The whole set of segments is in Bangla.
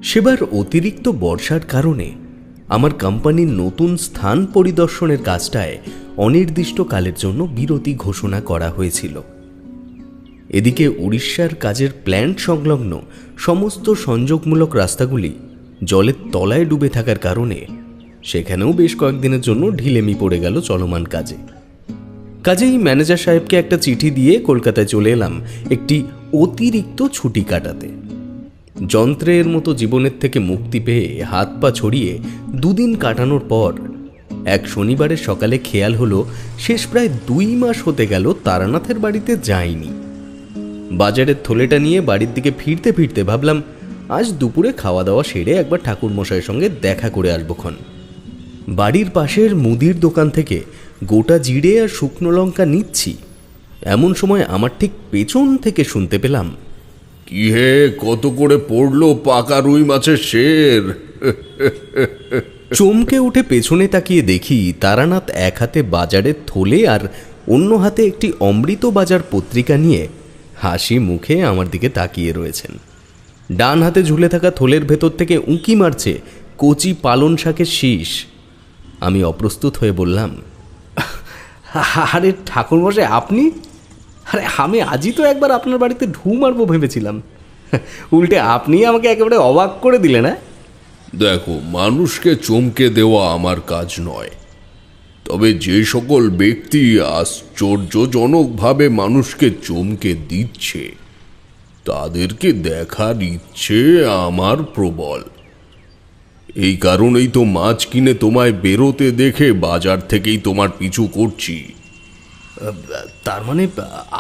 সেবার অতিরিক্ত বর্ষার কারণে আমার কোম্পানির নতুন স্থান পরিদর্শনের কাজটায় অনির্দিষ্টকালের জন্য বিরতি ঘোষণা করা হয়েছিল। এদিকে উড়িষ্যার কাজের প্ল্যান্ট সংলগ্ন সমস্ত সংযোগমূলক রাস্তাগুলি জলের তলায় ডুবে থাকার কারণে সেখানেও বেশ কয়েকদিনের জন্য ঢিলেমি পড়ে গেল চলমান কাজে। কাজেই ম্যানেজার সাহেবকে একটা চিঠি দিয়ে কলকাতায় চলে এলাম একটি অতিরিক্ত ছুটি কাটাতে। যন্ত্রের মতো জীবনের থেকে মুক্তি পেয়ে হাত পা ছড়িয়ে দুদিন কাটানোর পর এক শনিবারের সকালে খেয়াল হলো শেষ প্রায় 2 মাস হতে গেল তারানাথের বাড়িতে যাইনি। বাজারের থলেটা নিয়ে বাড়ির দিকে ফিরতে ফিরতে ভাবলাম আজ দুপুরে খাওয়া দাওয়া সেরে একবার ঠাকুর মশাইয়ের সঙ্গে দেখা করে আসবোক্ষণ। বাড়ির পাশের মুদির দোকান থেকে গোটা জিরে আর শুকনো লঙ্কা নিচ্ছি, এমন সময় আমার ঠিক পেছন থেকে শুনতে পেলাম, কি হে, কত করে পড়লো পাকা রুই মাছের শের? চমকে উঠে পেছনে তাকিয়ে দেখি তারানাথ এক হাতে বাজারের থলে আর অন্য হাতে একটি অমৃত বাজার পত্রিকা নিয়ে হাসি মুখে আমার দিকে তাকিয়ে রয়েছেন। ডান হাতে ঝুলে থাকা থলের ভেতর থেকে উঁকি মারছে কচি পালন শাকের শীষ। আমি অপ্রস্তুত হয়ে বললাম, আরে ঠাকুরমশাই, আপনি? আরে আমি আজই তো একবার আপনার বাড়িতে ঢু মারবো ভেবেছিলাম, উল্টে আপনি আমাকে একেবারে অবাক করে দিলেন। হ্যাঁ, দেখো, মানুষকে চমকে দেওয়া আমার কাজ নয়, তবে যে সকল ব্যক্তি আশ্চর্যজনকভাবে মানুষকে চমকে দিচ্ছে তাদেরকে দেখার ইচ্ছে আমার প্রবল। এই কারণেই তো মাছ কিনে তোমায় বেরোতে দেখে বাজার থেকেই তোমার পিছু করছি। তার মানে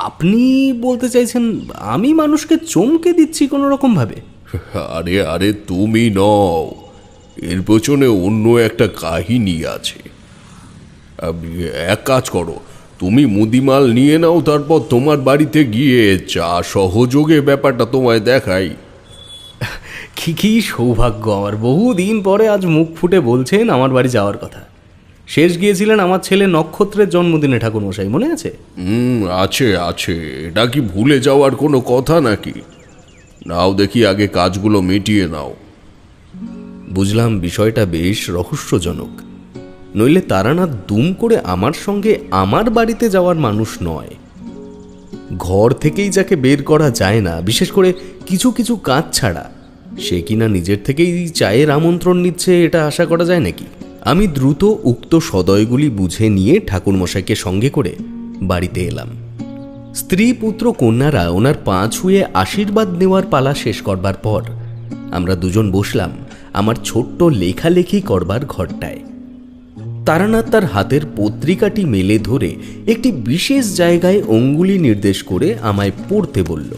আপনি বলতে চাইছেন আমি মানুষকে চমকে দিচ্ছি কোনো রকমভাবে? আরে আরে, তুমি নও, এর পেছনে অন্য একটা কাহিনী আছে। এক কাজ করো, তুমি মুদিমাল নিয়ে নাও, তারপর তোমার বাড়িতে গিয়ে চা সহযোগে ব্যাপারটা তোমায় দেখাই। কি সৌভাগ্য আমার, বহুদিন পরে আজ মুখ ফুটে বলছেন আমার বাড়ি যাওয়ার কথা। শেষ গিয়েছিলেন আমার ছেলে নক্ষত্রের জন্মদিনে ঠাকুরমশাই, মনে আছে? আছে আছে, এটা কি ভুলে যাওয়ার কোনো কথা নাকি? নাও দেখি, আগে কাজগুলো মিটিয়ে নাও। বুঝলাম বিষয়টা বেশ রহস্যজনক। নইলে তারানাথ দুম করে আমার সঙ্গে আমার বাড়িতে যাওয়ার মানুষ নয়। ঘর থেকেই যাকে বের করা যায় না, বিশেষ করে কিছু কিছু কাজ ছাড়া, সে কিনা নিজের থেকেই চায়ের আমন্ত্রণ নিচ্ছে, এটা আশা করা যায় নাকি? আমি দ্রুত উক্ত সদয়গুলি বুঝে নিয়ে ঠাকুরমশাইকে সঙ্গে করে বাড়িতে এলাম। স্ত্রী পুত্র কন্যারা ওনার পা ছুঁয়ে আশীর্বাদ নেওয়ার পালা শেষ করবার পর আমরা দুজন বসলাম আমার ছোট্ট লেখালেখি করবার ঘরটায়। তারানাথ তার হাতের পত্রিকাটি মেলে ধরে একটি বিশেষ জায়গায় অঙ্গুলি নির্দেশ করে আমায় পড়তে বলল।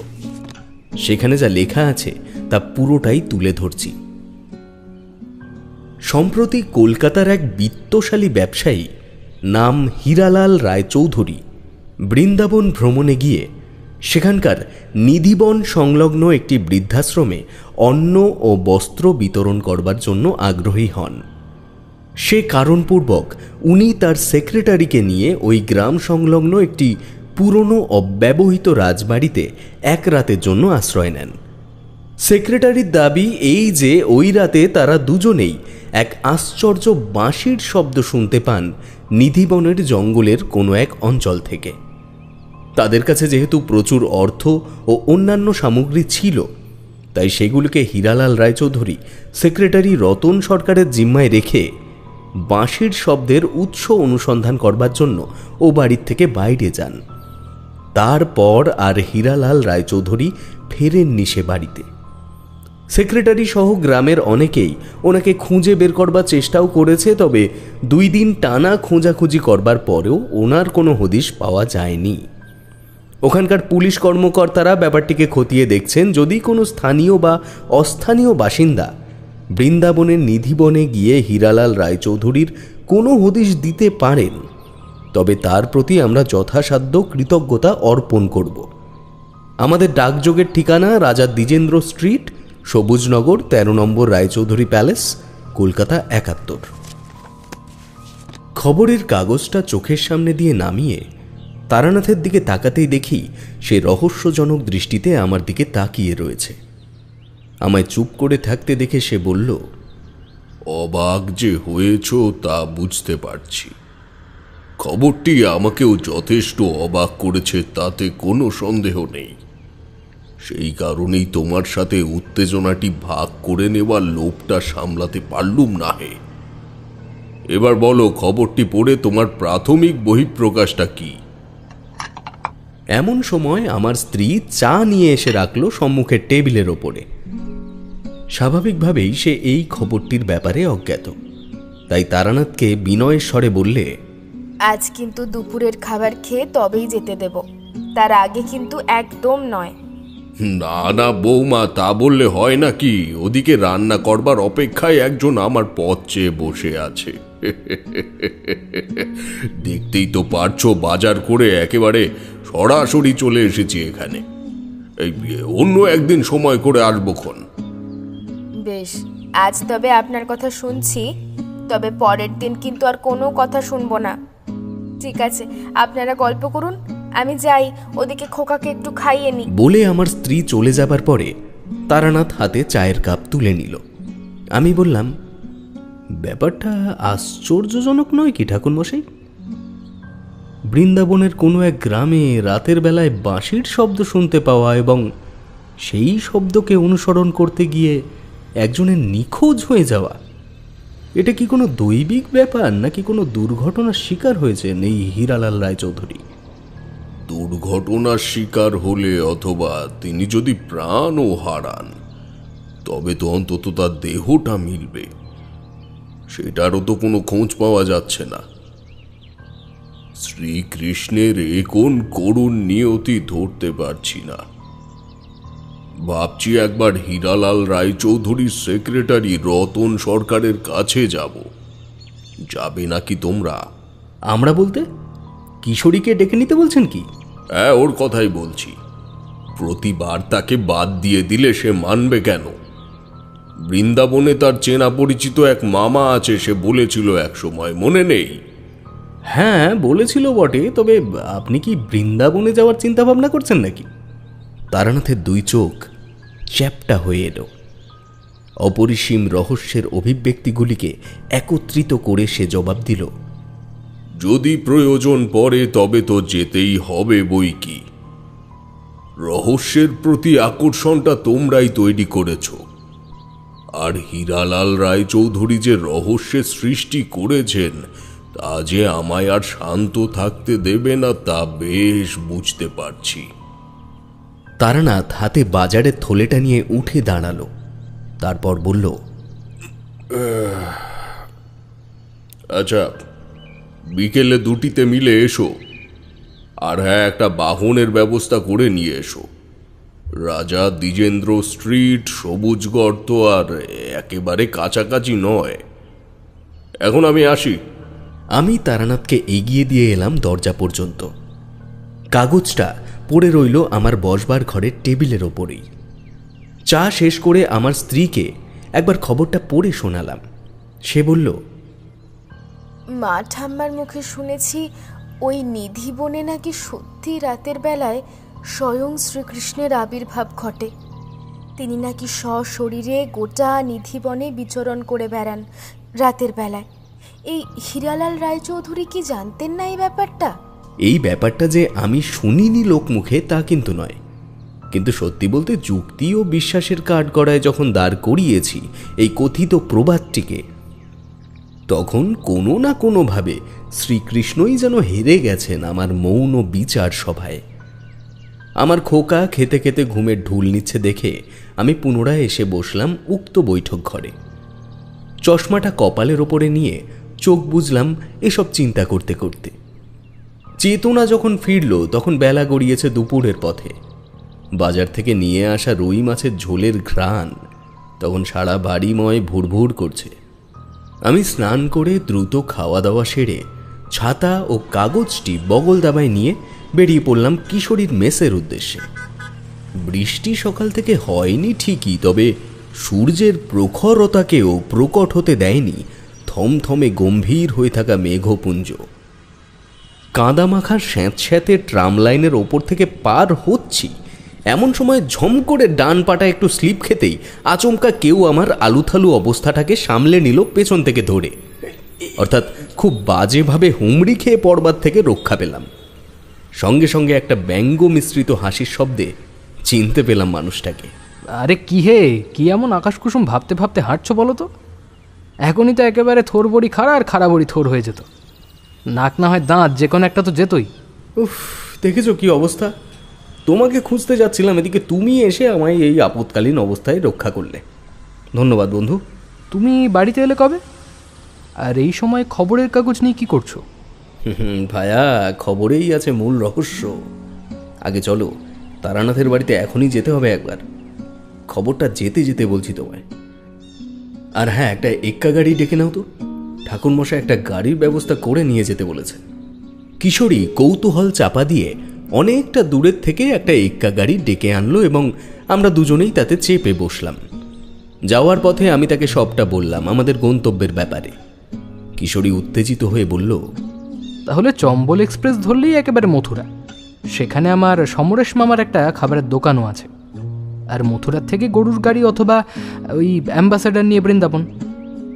সেখানে যা লেখা আছে তা পুরোটাই তুলে ধরছি। সম্প্রতি কলকাতার এক বিত্তশালী ব্যবসায়ী নাম হীরালাল রায়চৌধুরী বৃন্দাবন ভ্রমণে গিয়ে সেখানকার নিধিবন সংলগ্ন একটি বৃদ্ধাশ্রমে অন্ন ও বস্ত্র বিতরণ করবার জন্য আগ্রহী হন। সে কারণপূর্বক উনি তার সেক্রেটারিকে নিয়ে ওই গ্রাম সংলগ্ন একটি পুরনো অব্যবহৃত রাজবাড়িতে এক রাতের জন্য আশ্রয় নেন। সেক্রেটারির দাবি এই যে ওই রাতে তারা দুজনেই এক আশ্চর্য বাঁশির শব্দ শুনতে পান নিধিবনের জঙ্গলের কোনো এক অঞ্চল থেকে। তাদের কাছে যেহেতু প্রচুর অর্থ ও অন্যান্য সামগ্রী ছিল, তাই সেগুলিকে হীরালাল রায়চৌধুরী সেক্রেটারি রতন সরকারের জিম্মায় রেখে বাঁশির শব্দের উৎস অনুসন্ধান করবার জন্য ও বাড়ির থেকে বাইরে যান। তারপর আর হীরালাল রায়চৌধুরী ফেরেননি সে বাড়িতে। সেক্রেটারি সহ গ্রামের অনেকেই ওনাকে খুঁজে বের করবার চেষ্টাও করেছে, তবে 2 দিন টানা খোঁজাখুঁজি করবার পরেও ওনার কোনো হদিশ পাওয়া যায়নি। ওখানকার পুলিশ কর্মকর্তারা ব্যাপারটিকে খতিয়ে দেখছেন, যদি কোনো স্থানীয় বা অস্থানীয় বাসিন্দা বৃন্দাবনের নিধিবনে গিয়ে হীরালাল রায়চৌধুরীর কোনো হদিশ দিতে পারেন, তবে তার প্রতি আমরা যথাসাধ্য কৃতজ্ঞতা অর্পণ করব। আমাদের ডাকযোগের ঠিকানা রাজা দ্বিজেন্দ্র স্ট্রিট, সবুজনগর, 13 নম্বর রায়চৌধুরী প্যালেস, কলকাতা 71। খবরের কাগজটা চোখের সামনে দিয়ে নামিয়ে তারানাথের দিকে তাকাতেই দেখি সে রহস্যজনক দৃষ্টিতে আমার দিকে তাকিয়ে রয়েছে। আমায় চুপ করে থাকতে দেখে সে বলল, অবাক যে হয়েছ তা বুঝতে পারছি। খবরটি আমাকেও যথেষ্ট অবাক করেছে, তাতে কোনো সন্দেহ নেই। সেই কারণেই তোমার সাথে উত্তেজনাটি ভাগ করে নেওয়ার লোভটা সামলাতে পারলুম না হে। এবার বলো, খবরটি পড়ে তোমার প্রাথমিক বহিঃপ্রকাশটা কি? এমন সময় আমার স্ত্রী চা নিয়ে এসে রাখলো সম্মুখের টেবিলের ওপরে। স্বাভাবিকভাবেই সে এই খবরটির ব্যাপারে অজ্ঞাত, তাই তারানাথকে বিনয়ের স্বরে বললে, আজ কিন্তু দুপুরের খাবার খেয়ে তবেই যেতে দেব, তার আগে কিন্তু একদম নয়। না না বৌমা, তা বললে হয় নাকি? ওদিকে রান্না করবার অপেক্ষায় একজন আমার পথ চেয়ে বসে আছে। দেখতেই তো পারছো, বাজার করে একেবারে সরাসরি চলে এসেছি এখানে। এই অন্য একদিন সময় করে আসবোক্ষণ। বেশ, আজ তবে আপনার কথা শুনছি, তবে পরের দিন কিন্তু আর কোনো কথা শুনবো না। ঠিক আছে, আপনারা গল্প করুন, আমি যাই ওদিকে খোকাকে একটু খাইয়ে নি। বলে আমার স্ত্রী চলে যাবার পরে তারানাথ হাতে চায়ের কাপ তুলে নিল। আমি বললাম, ব্যাপারটা আশ্চর্যজনক নয় কি ঠাকুরমশাই? বৃন্দাবনের কোনো এক গ্রামে রাতের বেলায় বাঁশির শব্দ শুনতে পাওয়া এবং সেই শব্দকে অনুসরণ করতে গিয়ে একজনের নিখোঁজ হয়ে যাওয়া, এটা কি কোনো দৈবিক ব্যাপার নাকি কোনো দুর্ঘটনার শিকার হয়েছেন এই হীরালাল রায়চৌধুরী? দুর্ঘটনার শিকার হলে অথবা তিনি যদি প্রাণও হারান, তবে তো অন্তত তার দেহটা মিলবে। সেটারও তো কোনো খোঁজ পাওয়া যাচ্ছে না। শ্রীকৃষ্ণের এ কোন করুণ নিয়তি ধরতে পারছি না। ভাবছি একবার হীরালাল রায়চৌধুরীর সেক্রেটারি রতন সরকারের কাছে যাব। যাবে নাকি তোমরা? আমরা বলতে কিশোরীকে ডেকে নিতে বলছেন কি? হ্যাঁ, ওর কথাই বলছি। প্রতিবার তাকে বাদ দিয়ে দিলে সে মানবে কেন? বৃন্দাবনে তার চেনা পরিচিত এক মামা আছে, সে বলেছিল এক সময়, মনে নেই? হ্যাঁ বলেছিল বটে, তবে আপনি কি বৃন্দাবনে যাওয়ার চিন্তা ভাবনা করছেন নাকি? তারানাথের দুই চোখ চ্যাপ্টা হয়ে এলো। অপরিসীম রহস্যের অভিব্যক্তিগুলিকে একত্রিত করে সে জবাব দিল, যদি প্রয়োজন পড়ে তবে তো যেতেই হবে বই কি। রহস্যের প্রতি আকর্ষণটা তোমরাই তৈরি করেছ, আর হীরালাল রায়চৌধুরী যে রহস্যের সৃষ্টি করেছেন তা যে আমায় আর শান্ত থাকতে দেবে না তা বেশ বুঝতে পারছি। তারানাথ হাতে বাজারের থলেটা নিয়ে উঠে দাঁড়ালো, তারপর বলল, আচ্ছা, বিকেলে দুটিতে মিলে এসো। আর হ্যাঁ, একটা বাহনের ব্যবস্থা করে নিয়ে এসো। রাজা দ্বিজেন্দ্র স্ট্রিট, সবুজ গর্ত আর একেবারে কাছাকাছি নয়। এখন আমি আসি। আমি তারানাথকে এগিয়ে দিয়ে এলাম দরজা পর্যন্ত। কাগজটা পড়ে রইল আমার বসবার ঘরের টেবিলের ওপরেই। চা শেষ করে আমার স্ত্রীকে একবার খবরটা পড়ে শোনালাম। সে বলল, মা ঠাম্মার মুখে শুনেছি ওই নিধি বনে নাকি সত্যি রাতের বেলায় স্বয়ং শ্রীকৃষ্ণের আবির্ভাব ঘটে। তিনি নাকি সশরীরে গোটা নিধি বনে বিচরণ করে বেড়ান রাতের বেলায়। এই হীরালাল রায়চৌধুরী কি জানতেন না এই ব্যাপারটা? এই ব্যাপারটা যে আমি শুনিনি লোক মুখে তা কিন্তু নয়, কিন্তু সত্যি বলতে যুক্তি ও বিশ্বাসের কাঠগড়ায় যখন দাঁড় করিয়েছি এই কথিত প্রবাদটিকে, তখন কোনো না কোনোভাবে শ্রীকৃষ্ণই যেন হেরে গেছেন আমার মৌন বিচার সভায়। আমার খোকা খেতে খেতে ঘুমের ঢুল নিচ্ছে দেখে আমি পুনরায় এসে বসলাম উক্ত বৈঠক ঘরে। চশমাটা কপালের ওপরে নিয়ে চোখ বুঝলাম এসব চিন্তা করতে করতে। চেতনা যখন ফিরল তখন বেলা গড়িয়েছে দুপুরের পথে। বাজার থেকে নিয়ে আসা রুই মাছের ঝোলের ঘ্রাণ তখন সারা বাড়িময় ভুরভুর করছে। আমি স্নান করে দ্রুত খাওয়া দাওয়া সেরে ছাতা ও কাগজটি বগল দাবায় নিয়ে বেরিয়ে পড়লাম কিশোরীর মেসের উদ্দেশ্যে। বৃষ্টি সকাল থেকে হয়নি ঠিকই, তবে সূর্যের প্রখরতাকেও প্রকট হতে দেয়নি থমথমে গম্ভীর হয়ে থাকা মেঘপুঞ্জ। কাদামাখার স্যাঁতস্যাঁতে ট্রাম লাইনের ওপর থেকে পার হচ্ছি, এমন সময় ঝম করে ডান পাটা একটু স্লিপ খেতেই আচমকা কেউ আমার আলুথালু অবস্থাটাকে সামলে নিল পেছন থেকে ধরে, অর্থাৎ খুব বাজেভাবে হুমড়ি খেয়ে পড়বার থেকে রক্ষা পেলাম। সঙ্গে সঙ্গে একটা ব্যঙ্গ মিশ্রিত হাসির শব্দে চিনতে পেলাম মানুষটাকে। আরে কি হে, কি এমন আকাশ কুসুম ভাবতে ভাবতে হাঁটছো বলো তো? এখনই তো একেবারে থোর বড়ি খাড়া আর খাড়া বড়ি থোর হয়ে যেত। নাক না হয় দাঁত, যে কোনো একটা তো যেতই। উফ, দেখেছো কি অবস্থা? তোমাকে খুঁজতে যাচ্ছিলাম, এদিকে তুমি এসে আমায় এই আপৎকালীন অবস্থায় রক্ষা করলে। ধন্যবাদ বন্ধু। তুমি বাড়িতে এলে কবে? আর এই সময় খবরের কাগজ নিয়ে কি করছো? ভায়া, খবরেই আছে মূল রহস্য। আগে চলো, তারানাথের বাড়িতে এখনই যেতে হবে একবার। খবরটা যেতে যেতে বলছি তোমায়। আর হ্যাঁ, একটা এক্কা গাড়ি ডেকে নাও তো। ঠাকুরমশাই একটা গাড়ির ব্যবস্থা করে নিয়ে যেতে বলেছে। কিশোরী কৌতূহল চাপা দিয়ে অনেকটা দূরের থেকে একটা এক্কা গাড়ি ডেকে আনলো এবং আমরা দুজনেই তাতে চেপে বসলাম। যাওয়ার পথে আমি তাকে সবটা বললাম আমাদের গন্তব্যের ব্যাপারে। কিশোরী উত্তেজিত হয়ে বলল, তাহলে চম্বল এক্সপ্রেস ধরলেই একেবারে মথুরা। সেখানে আমার সমরেশ মামার একটা খাবারের দোকানও আছে। আর মথুরার থেকে গরুর গাড়ি অথবা ওই অ্যাম্বাসেডার নিয়ে বৃন্দাবন।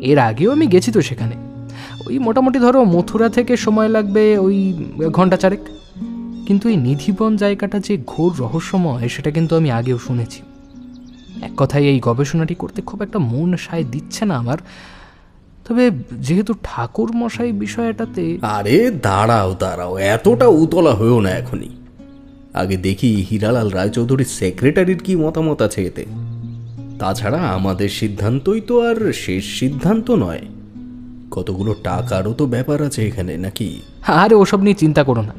এর আগেও আমি গেছি তো সেখানে। ওই মোটামুটি ধরো মথুরা থেকে সময় লাগবে ওই ঘন্টা চারেক। কিন্তু এই নিধিবন জায়গাটা যে ঘোর রহস্যময় সেটা কিন্তু আমি আগেও শুনেছি। এক কথায় এই গবেষণাটি করতে খুব একটা মন সায় দিচ্ছে না আমার। তবে যেহেতু ঠাকুর মশাই বিষয়টাতে... আরে দাঁড়াও দাঁড়াও, এতটা উতলা হয়েও না এখনই। আগে দেখি হীরালাল রায়চৌধুরীর সেক্রেটারির কি মতামত আছে এতে। তাছাড়া আমাদের সিদ্ধান্তই তো আর শেষ সিদ্ধান্ত নয়। কতগুলো টাকারও তো ব্যাপার আছে এখানে, নাকি? আরে ওসব নিয়ে চিন্তা করো না।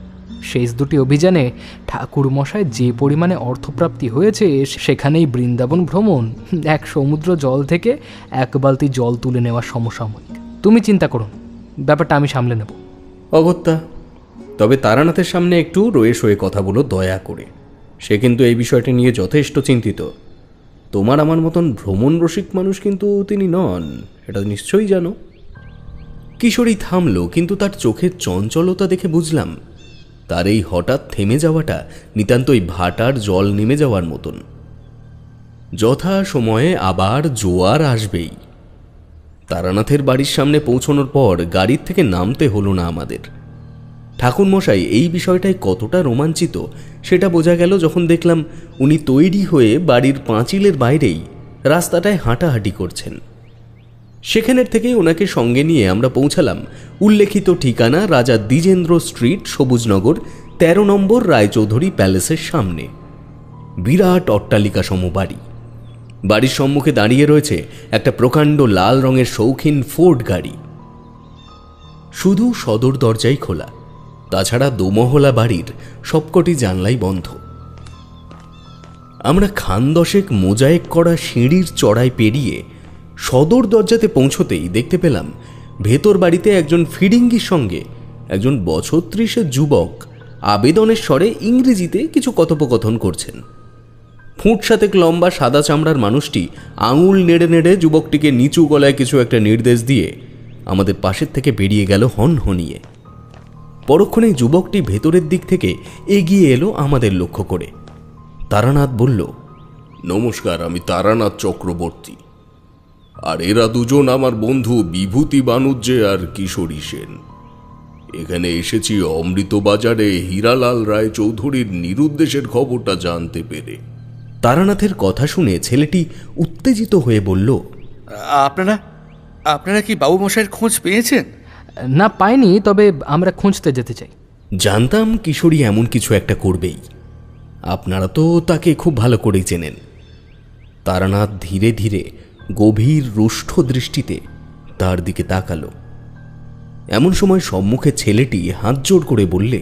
শেষ দুটি অভিযানে ঠাকুর মশাই যে পরিমাণে অর্থপ্রাপ্তি হয়েছে, সেখানেই বৃন্দাবন ভ্রমণ এক সমুদ্র জল থেকে এক বালতি জল তুলে নেওয়ার সমসাময়িক। তুমি চিন্তা করো না, ব্যাপারটা আমি সামলে নেব। অগত্যা। তবে তারানাথের সামনে একটু রয়ে সয়ে কথা বলো দয়া করে। সে কিন্তু এই বিষয়টি নিয়ে যথেষ্ট চিন্তিত। তোমার আমার মতন ভ্রমণ রসিক মানুষ কিন্তু তিনি নন, এটা নিশ্চয়ই জানো। কিশোরী থামলো, কিন্তু তার চোখের চঞ্চলতা দেখে বুঝলাম তার এই হঠাৎ থেমে যাওয়াটা নিতান্তই ভাটার জল নেমে যাওয়ার মতন। যথা সময়ে আবার জোয়ার আসবেই। তারানাথের বাড়ির সামনে পৌঁছানোর পর গাড়ির থেকে নামতে হলো না আমাদের। ঠাকুরমশাই এই বিষয়টায় কতটা রোমাঞ্চিত সেটা বোঝা গেল যখন দেখলাম উনি তৈরি হয়ে বাড়ির পাঁচিলের বাইরেই রাস্তাটায় হাঁটাহাঁটি করছেন। সেখানের থেকেই ওনাকে সঙ্গে নিয়ে আমরা পৌঁছালাম উল্লেখিত ঠিকানা রাজা দ্বিজেন্দ্র স্ট্রিট, সবুজনগর, 13 নম্বর রায়চৌধুরী প্যালেসের সামনে। বিরাট অট্টালিকা সম বাড়ি। বাড়ির সম্মুখে দাঁড়িয়ে রয়েছে একটা প্রকাণ্ড লাল রঙের শৌখিন ফোর্ড গাড়ি। শুধু সদর দরজাই খোলা, তাছাড়া দোমহলা বাড়ির সবকটি জানলাই বন্ধ। আমরা খান দশেক মোজায়েক করা সিঁড়ির চড়াই পেরিয়ে সদর দরজাতে পৌঁছতেই দেখতে পেলাম ভেতর বাড়িতে একজন ফিরিঙ্গির সঙ্গে একজন বছর 30-এর যুবক আবেদনের স্বরে ইংরেজিতে কিছু কথোপকথন করছেন। ফুট সাতেক লম্বা সাদা চামড়ার মানুষটি আঙুল নেড়ে নেড়ে যুবকটিকে নিচু গলায় কিছু একটা নির্দেশ দিয়ে আমাদের পাশের থেকে বেরিয়ে গেল হনহনিয়ে। পরক্ষণেই যুবকটি ভেতরের দিক থেকে এগিয়ে এলো আমাদের লক্ষ্য করে। তারানাথ বলল, নমস্কার, আমি তারানাথ চক্রবর্তী। আর এরা দুজন আমার বন্ধু বিভূতি বানুজ্জে আর কিশোরী সেন। এখানে এসেছি অমৃতবাজারে হীরালাল রায় চৌধুরীর নিরুদ্দেশের খবরটা জানতে পেরে। তারানাথের কথা শুনে ছেলেটি উত্তেজিত হয়ে বলল, আপনারা কি বাবু মশাইয়ের খোঁজ পেয়েছেন? না, পাইনি, তবে আমরা খুঁজতে যেতে চাই। জানতাম কিশোরী এমন কিছু একটা করবেই। আপনারা তো তাকে খুব ভালো করেই চেনেন। তারানাথ ধীরে ধীরে গভীর রুষ্ঠ দৃষ্টিতে তার দিকে তাকালো। এমন সময় সম্মুখে ছেলেটি হাত জোড় করে বললে,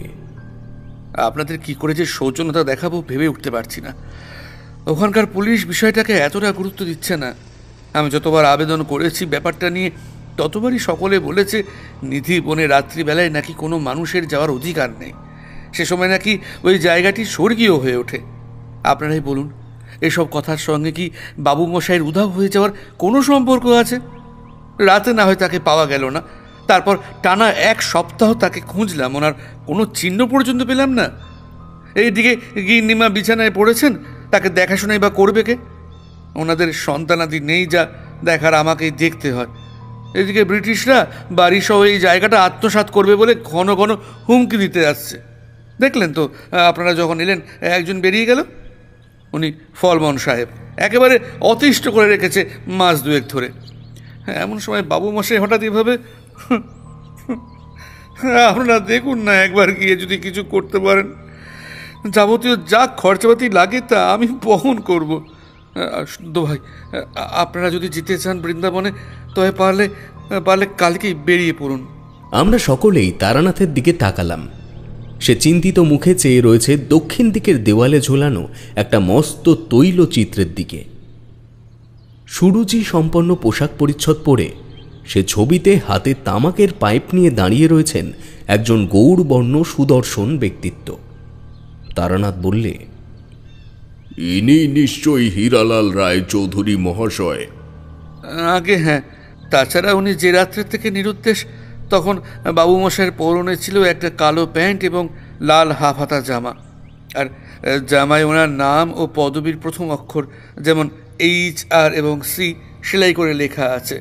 আপনাদের কি করে যে সৌজন্যতা দেখাবো ভেবে উঠতে পারছি না। ওখানকার পুলিশ বিষয়টাকে এতটা গুরুত্ব দিচ্ছে না। আমি যতবার আবেদন করেছি ব্যাপারটা নিয়ে, ততবারই সকলে বলেছে নিধি বনে রাত্রিবেলায় নাকি কোনো মানুষের যাওয়ার অধিকার নেই। সে সময় নাকি ওই জায়গাটি স্বর্গীয় হয়ে ওঠে। আপনারাই বলুন, এসব কথার সঙ্গে কি বাবু মশাইয়ের উধাও হয়ে যাওয়ার কোনো সম্পর্ক আছে? রাতে না হয় তাকে পাওয়া গেল না, তারপর টানা 1 সপ্তাহ তাকে খুঁজলাম, ওনার কোনো চিহ্ন পর্যন্ত পেলাম না। এইদিকে গিন্নিমা বিছানায় পড়েছেন, তাকে দেখাশোনাই বা করবে কে? ওনাদের সন্তানাদি নেই, যা দেখার আমাকেই দেখতে হয়। এদিকে ব্রিটিশরা বাড়িসহ এই জায়গাটা আত্মসাৎ করবে বলে ঘন ঘন হুমকি দিতে আসছে। দেখলেন তো আপনারা যখন এলেন, একজন বেরিয়ে গেল, উনি ফলমন সাহেব, একেবারে অতিষ্ঠ করে রেখেছে মাস দুয়েক ধরে। এমন সময় বাবু মশাই হঠাৎ এভাবে, আপনারা দেখুন না একবার গিয়ে যদি কিছু করতে পারেন, যাবতীয় যা খরচাপাতি লাগে তা আমি বহন করব। সুদ্ধ ভাই, আপনারা যদি যেতে চান বৃন্দাবনে, তবে পারলে কালকেই বেরিয়ে পড়ুন। আমরা সকলেই তারানাথের দিকে তাকালাম। সে চিন্তিত মুখে চেয়ে রয়েছে দক্ষিণ দিকের দেওয়ালে ঝোলানো একটা মস্ত তৈলচিত্রের দিকে। সুরুচি সম্পন্ন পোশাক পরিচ্ছদ পরে সে ছবিতে হাতে তামাকের পাইপ নিয়ে দাঁড়িয়ে রয়েছেন একজন গৌরবর্ণ সুদর্শন ব্যক্তিত্ব। তারানাথ বললে, ইনি নিশ্চয়ই হীরালাল রায়চৌধুরী মহাশয়। আগে হ্যাঁ, তাছাড়া উনি যে রাত্রে থেকে নিরুদ্দেশ, তখন বাবুমশাইয়ের পরনে ছিল একটা কালো প্যান্ট এবং লাল হাফ হাতা জামা, আর জামায় ওনার নাম ও পদবীর প্রথম অক্ষর যেমন HR এবং C সেলাই করে লেখা আছে।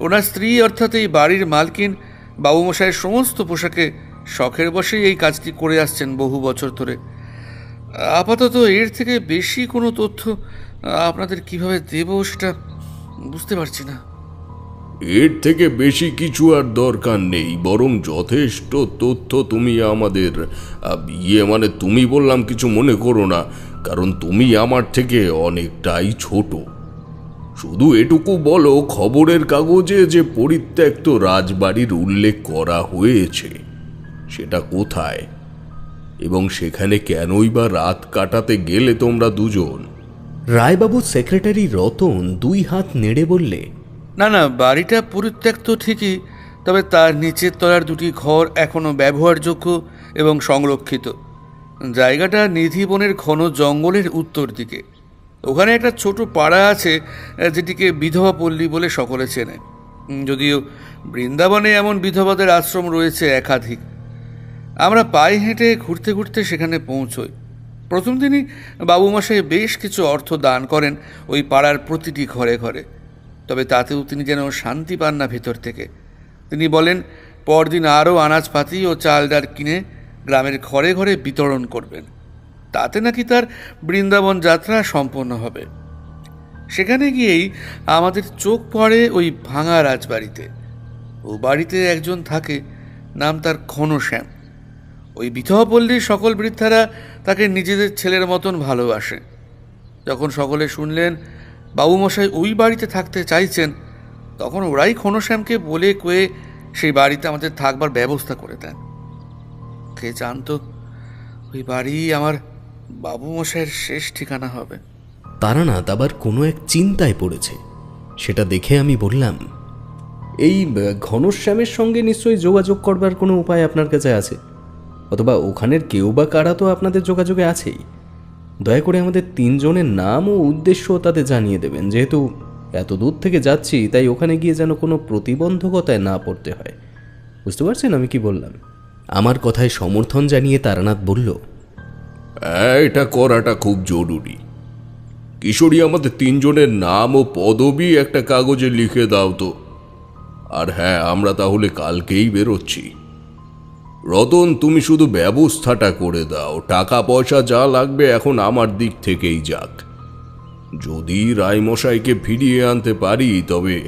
ওনার স্ত্রী অর্থাৎ এই বাড়ির মালকিন বাবুমশাইয়ের সমস্ত পোশাকে শখের বশেই এই কাজটি করে আসছেন বহু বছর ধরে। আপাতত এর থেকে বেশি কোনো তথ্য আপনাদের কিভাবে দেব সেটা বুঝতে পারছি না। এর থেকে বেশি কিছু আর দরকার নেই, বরং যথেষ্ট তথ্য তুমি আমাদের তুমি বললাম কিছু মনে করো না, কারণ তুমি আমার থেকে অনেকটাই ছোট। শুধু এটুকু বলো, খবরের কাগজে যে পরিত্যক্ত রাজবাড়ির উল্লেখ করা হয়েছে সেটা কোথায়, এবং সেখানে কেনই বা রাত কাটাতে গেলে তোমরা দুজন? রায়বাবুর সেক্রেটারি রতন 2 হাত নেড়ে বললে, না, বাড়িটা পরিত্যক্ত ঠিকই, তবে তার নিচের তলার 2টি ঘর এখনও ব্যবহারযোগ্য এবং সংরক্ষিত। জায়গাটা নিধিবনের ঘন জঙ্গলের উত্তর দিকে। ওখানে একটা ছোট পাড়া আছে, যেটিকে বিধবা পল্লী বলে সকলে চেনে, যদিও বৃন্দাবনে এমন বিধবাদের আশ্রম রয়েছে একাধিক। আমরা পায়ে হেঁটে ঘুরতে ঘুরতে সেখানে পৌঁছই। প্রথম দিনই বাবুমশাই বেশ কিছু অর্থ দান করেন ওই পাড়ার প্রতিটি ঘরে ঘরে, তবে তাতেও তিনি যেন শান্তি পান না ভেতর থেকে। তিনি বলেন পরদিন আরও আনাজপাতি ও চাল ডাল কিনে গ্রামের ঘরে ঘরে বিতরণ করবেন, তাতে নাকি তার বৃন্দাবন যাত্রা সম্পন্ন হবে। সেখানে গিয়েই আমাদের চোখ পড়ে ওই ভাঙা রাজবাড়িতে। ও বাড়িতে একজন থাকে, নাম তার ঘনশ্যাম। ওই বিধবা পল্লীর সকল বৃদ্ধারা তাকে নিজেদের ছেলের মতন ভালোবাসে। যখন সকলে শুনলেন বাবুমশাই ওই বাড়িতে থাকতে চাইছেন, তখন ওরাই ঘনশ্যামকে বলে কয়ে সেই বাড়িতে আমাদের থাকবার ব্যবস্থা করে দেন। কে জানতো ওই বাড়ি আমার বাবুমশাইয়ের শেষ ঠিকানা হবে। তারানাথ আবার কোনো এক চিন্তায় পড়েছে। সেটা দেখে আমি বললাম, এই ঘনশ্যামের সঙ্গে নিশ্চয়ই যোগাযোগ করবার কোনো উপায় আপনার কাছে আছে, অথবা ওখানের কেউ বা কারা তো আপনাদের যোগাযোগে আছেই। দয়া করে আমাদের 3 জনের নাম ও উদ্দেশ্য তাদের জানিয়ে দেবেন, যেহেতু এত দূর থেকে যাচ্ছি, তাই ওখানে গিয়ে যেন কোনো প্রতিবন্ধকতায় না পড়তে হয়। বুঝতে পারছেন আমি কি বললাম? আমার কথায় সমর্থন জানিয়ে তারানাথ বলল, এটা করাটা খুব জরুরি। কিশোরী, আমাদের 3 জনের নাম ও পদবি একটা কাগজে লিখে দাও তো। আর হ্যাঁ, আমরা তাহলে কালকেই বেরোচ্ছি। রতন, তুমি শুধু ব্যবস্থাটা করে দাও, টাকা পয়সা যা লাগবে এখন আমার দিক থেকেই যাক। যদি রায়মশাইকে ফিরিয়ে আনতে পারি, তবে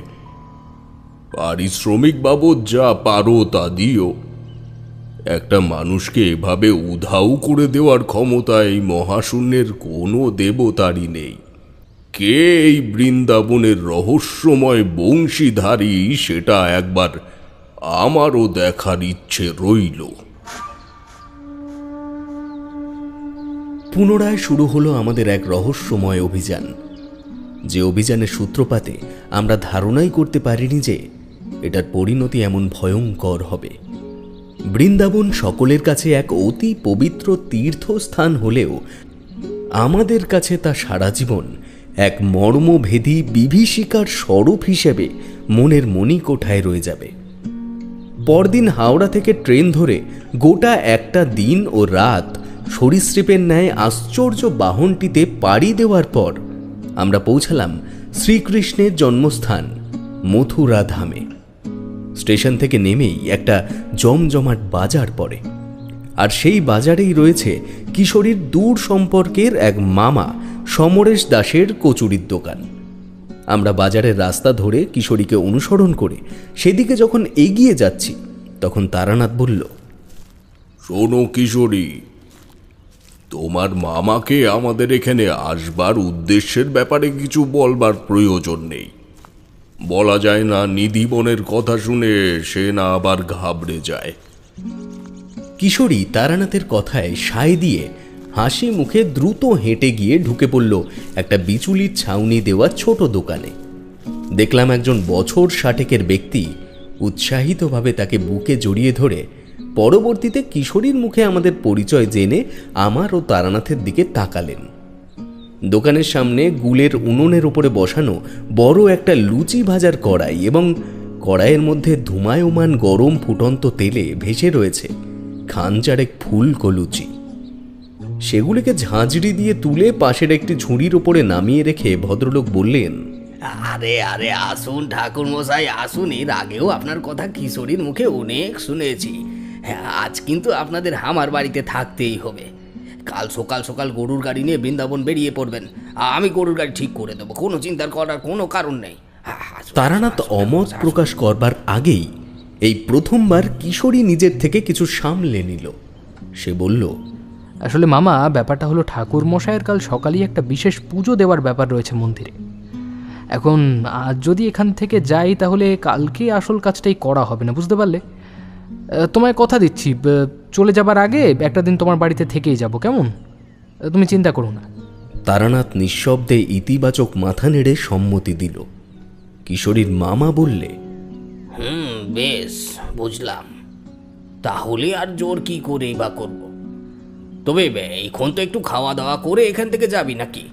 পারিশ্রমিক বাবদ যা পারো তা দিও। একটা মানুষকে এভাবে উধাও করে দেওয়ার ক্ষমতা এই মহাশূন্যের কোনো দেবতারই নেই। কে এই বৃন্দাবনের রহস্যময় বংশীধারী, সেটা একবার আমারও দেখার ইচ্ছে রইল। পুনরায় শুরু হলো আমাদের এক রহস্যময় অভিযান, যে অভিযানের সূত্রপাতে আমরা ধারণাই করতে পারিনি যে এটার পরিণতি এমন ভয়ঙ্কর হবে। বৃন্দাবন সকলের কাছে এক অতি পবিত্র তীর্থস্থান হলেও আমাদের কাছে তা সারা জীবন এক মর্মভেদী বিভীষিকার স্বরূপ হিসেবে মনের মণিকোঠায় রয়ে যাবে। পরদিন হাওড়া থেকে ট্রেন ধরে গোটা একটা দিন ও রাত সরীসৃপের ন্যায় আশ্চর্য বাহনটিতে পাড়ি দেওয়ার পর আমরা পৌঁছালাম শ্রীকৃষ্ণের জন্মস্থান মথুরা ধামে। স্টেশন থেকে নেমেই একটা জমজমাট বাজার পড়ে, আর সেই বাজারেই রয়েছে কিশোরীর দূর সম্পর্কের এক মামা সমরেশ দাসের কচুরির দোকান। আমরা বাজারের রাস্তা ধরে কিশোরীকে অনুসরণ করে সেদিকে যখন এগিয়ে যাচ্ছি, তখন তারানাথ বলল, শোনো কিশোরী, তোমার মামাকে আমাদের এখানে আসবার উদ্দেশ্যের ব্যাপারে কিছু বলবার প্রয়োজন নেই। বলা যায় না নিধিবনের কথা শুনে সে না আবার ঘাবড়ে যায়। কিশোরী তারানাথের কথায় সায় দিয়ে হাসি মুখে দ্রুত হেঁটে গিয়ে ঢুকে পড়ল একটা বিচুলির ছাউনি দেওয়া ছোট দোকানে। দেখলাম একজন বছর 60-এর ব্যক্তি উৎসাহিতভাবে তাকে বুকে জড়িয়ে ধরে পরবর্তীতে কিশোরীর মুখে আমাদের পরিচয় জেনে আমার ও তারানাথের দিকে তাকালেন। দোকানের সামনে গুলের উনুনের উপরে বসানো বড় একটা লুচি ভাজার কড়াই এবং কড়াইয়ের মধ্যে ধুমায়মান গরম ফুটন্ত তেলে ভেসে রয়েছে খানচারেক ফুলকো লুচি। সেগুলিকে ঝাঁঝরি দিয়ে তুলে পাশের একটি ঝুড়ির ওপরে নামিয়ে রেখে ভদ্রলোক বললেন, আরে আরে আসুন ঠাকুর মশাই আসুন, এর আগেও আপনার কথা কিশোরীর মুখে অনেক শুনেছি। হ্যাঁ, আজ কিন্তু আপনাদের আমার বাড়িতে থাকতেই হবে। কাল সকাল সকাল গরুর গাড়ি নিয়ে বৃন্দাবন বেরিয়ে পড়বেন। আমি গরুর গাড়ি ঠিক করে দেবো, কোনো চিন্তা করার কোনো কারণ নেই। তারানাথ অমত প্রকাশ করবার আগেই এই প্রথমবার কিশোরী নিজের থেকে কিছু সামলে নিল। সে বলল, আসলে মামা, ব্যাপারটা হলো ঠাকুর মশাইয়ের কাল সকালেই একটা বিশেষ পুজো দেওয়ার ব্যাপার রয়েছে মন্দিরে। এখন আজ যদি এখান থেকে যাই তাহলে কালকে আসল কাজটাই করা হবে না, বুঝতে পারলে? তোমায় কথা দিচ্ছি, চলে যাবার আগে একটা দিন তোমার বাড়িতে থেকেই যাব, কেমন? তুমি চিন্তা করো না। তারানাথ নিঃশব্দে ইতিবাচক মাথা নেড়ে সম্মতি দিল। কিশোরীর মামা বললে, বেশ, বুঝলাম। তাহলে আর জোর কি করেই বা করবো। তবে এখন তো একটু খাওয়া দাওয়া করে এখান থেকে যাবি নাকি?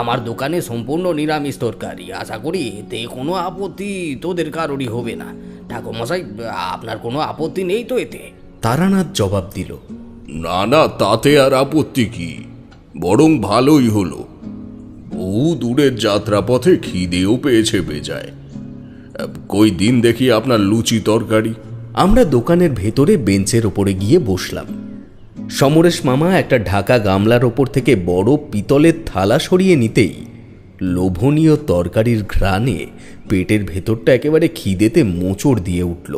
আমার দোকানে সম্পূর্ণ নিরামিষ তরকারি, আশা করি এতে কোনো আপত্তি তোদের কারোরই হবে না। ঠাকুর মশাই, আপনার কোনো আপত্তি নেই তো এতে? তারানাথ জবাব দিল, না না, তাতে আর আপত্তি কি, বরং ভালোই হলো। বহু দূরের যাত্রাপথে খিদেও পেয়েছে বেজায়। কই দিন দেখি আপনার লুচি তরকারি। আমরা দোকানের ভেতরে বেঞ্চের ওপরে গিয়ে বসলাম। সমরেশ মামা একটা ঢাকা গামলার ওপর থেকে বড় পিতলের থালা সরিয়ে নিতেই লোভনীয় তরকারির ঘ্রাণে পেটের ভেতরটা একেবারে খিদেতে মোচড় দিয়ে উঠল।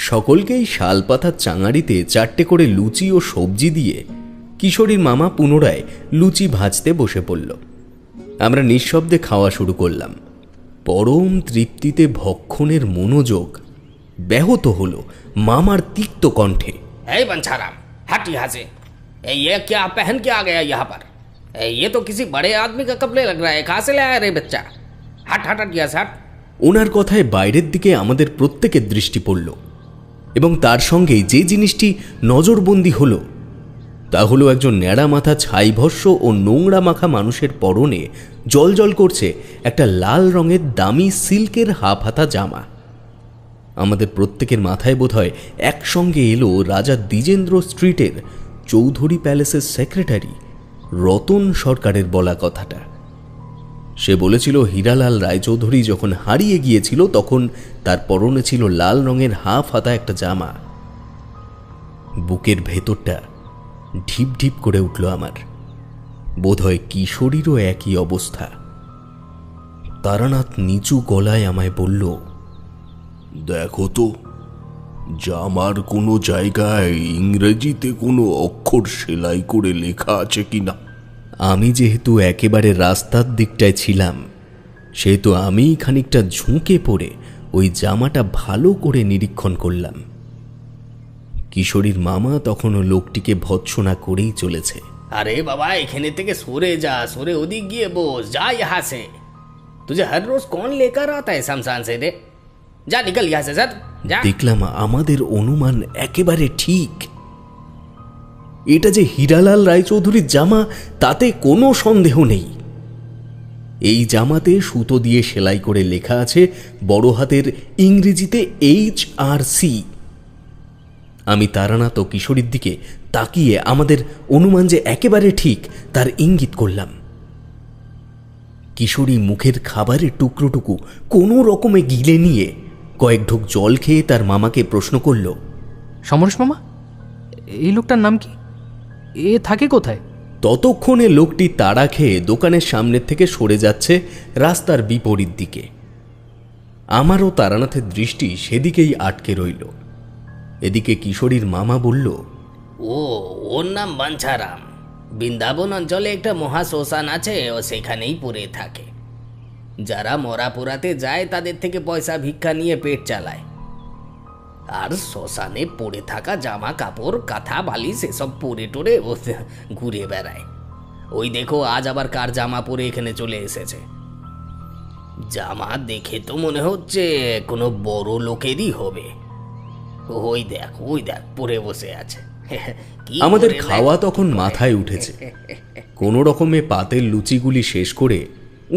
সকলকেই শালপাতার চাঙাড়িতে 4টে করে লুচি ও সবজি দিয়ে কিশোরীর মামা পুনরায় লুচি ভাজতে বসে পড়ল। আমরা নিঃশব্দে খাওয়া শুরু করলাম। পরম তৃপ্তিতে ভক্ষণের মনোযোগ ব্যাহত হলো মামার তিক্ত কণ্ঠে, এই বাঞ্ছারাম, हट यहाँ से। ये क्या पहन के आ गया यहाँ पर? ये तो किसी बड़े आदमी का कपड़े लग रहा है। कहाँ से लाया रे बच्चा? हट हट हट यहाँ से हट। ওনার কথায় বাইরের দিকে আমাদের প্রত্যেকের দৃষ্টি পড়ল এবং তার সঙ্গেই যে জিনিসটি নজরবন্দি হলো তা হলো একজন ন্যাড়া মাথা ছাইভস্য ও নোংরা মাখা মানুষের পরনে জলজল করছে একটা লাল রঙের দামি সিল্কের হাফ হাতা জামা। আমাদের প্রত্যেকের মাথায় বোধহয় একসঙ্গে এলো রাজা দ্বিজেন্দ্র স্ট্রিটের চৌধুরী প্যালেসের সেক্রেটারি রতন সরকারের বলা কথাটা। সে বলেছিল হীরালাল রায়চৌধুরী যখন হারিয়ে গিয়েছিল তখন তার পরনে ছিল লাল রঙের হাফ হাতা একটা জামা। বুকের ভেতরটা ঢিপ ঢিপ করে উঠল আমার। বোধহয় কিশোরীরও একই অবস্থা। তারানাথ নিচু গলায় আমায় বলল, দেখো তো, জামার কোনো জায়গায় ইংরেজিতে কোনো অক্ষর সেলাই করে লেখা আছে কিনা। আমি যেহেতু একেবারে রাস্তার দিকটায় ছিলাম সেহেতু আমি খানিকটা ঝুঁকে পড়ে ওই জামাটা ভালো করে নিরীক্ষণ করলাম। কিশোরীর মামা তখনও লোকটিকে ভৎসনা করেই চলেছে। अरे बाबा, এখানে থেকে সরে যা, সরে ওদিক গিয়ে বস, যা यहाँ से। तुझे हर रोज कौन लेकर आता है शमशान से रे? जा निकल यहाँ से, सर जा। দেখলাম আমাদের অনুমান একেবারে ঠিক। এটা যে হীরালাল রায়চৌধুরীর জামা তাতে কোনো সন্দেহ নেই। এই জামাতে সুতো দিয়ে সেলাই করে লেখা আছে বড় হাতের ইংরেজিতে HRC। আমি তারানাথ ও কিশোরীর দিকে তাকিয়ে আমাদের অনুমান যে একেবারে ঠিক তার ইঙ্গিত করলাম। কিশোরী মুখের খাবারের টুকরোটুকু কোনো রকমে গিলে নিয়ে কয়েক ঢোক জল খেয়ে তার মামাকে প্রশ্ন করল, সমরেশ মামা, এই লোকটার নাম কি? এ থাকে কোথায়? ততক্ষণে লোকটি তাড়া খেয়ে দোকানের সামনের থেকে সরে যাচ্ছে রাস্তার বিপরীত দিকে। আমারও তারানাথের দৃষ্টি সেদিকেই আটকে রইল। এদিকে কিশোরীর মামা বলল, ওর নাম বাঞ্ছারাম। বৃন্দাবন অঞ্চলে একটা মহা শ্মশান আছে, ও সেখানেই পড়ে থাকে। যারা মরা পোড়াতে যায় তাদের থেকে পয়সা ভিক্ষা নিয়ে পেট চালায়। আর শ্মশানে পড়ে থাকা জামা কাপড় কাঁথা বালিশ এসব পরে টোরে ও ঘুরে বেড়ায়। ওই দেখো আজ আবার কার জামা পরে এখানে চলে এসেছে। জামা দেখে তো মনে হচ্ছে কোনো বড় লোকেরই হবে। ওই দেখ পরে বসে আছে। আমাদের খাওয়া তখন মাথায় উঠেছে। কোনো রকমে পাতের লুচিগুলি শেষ করে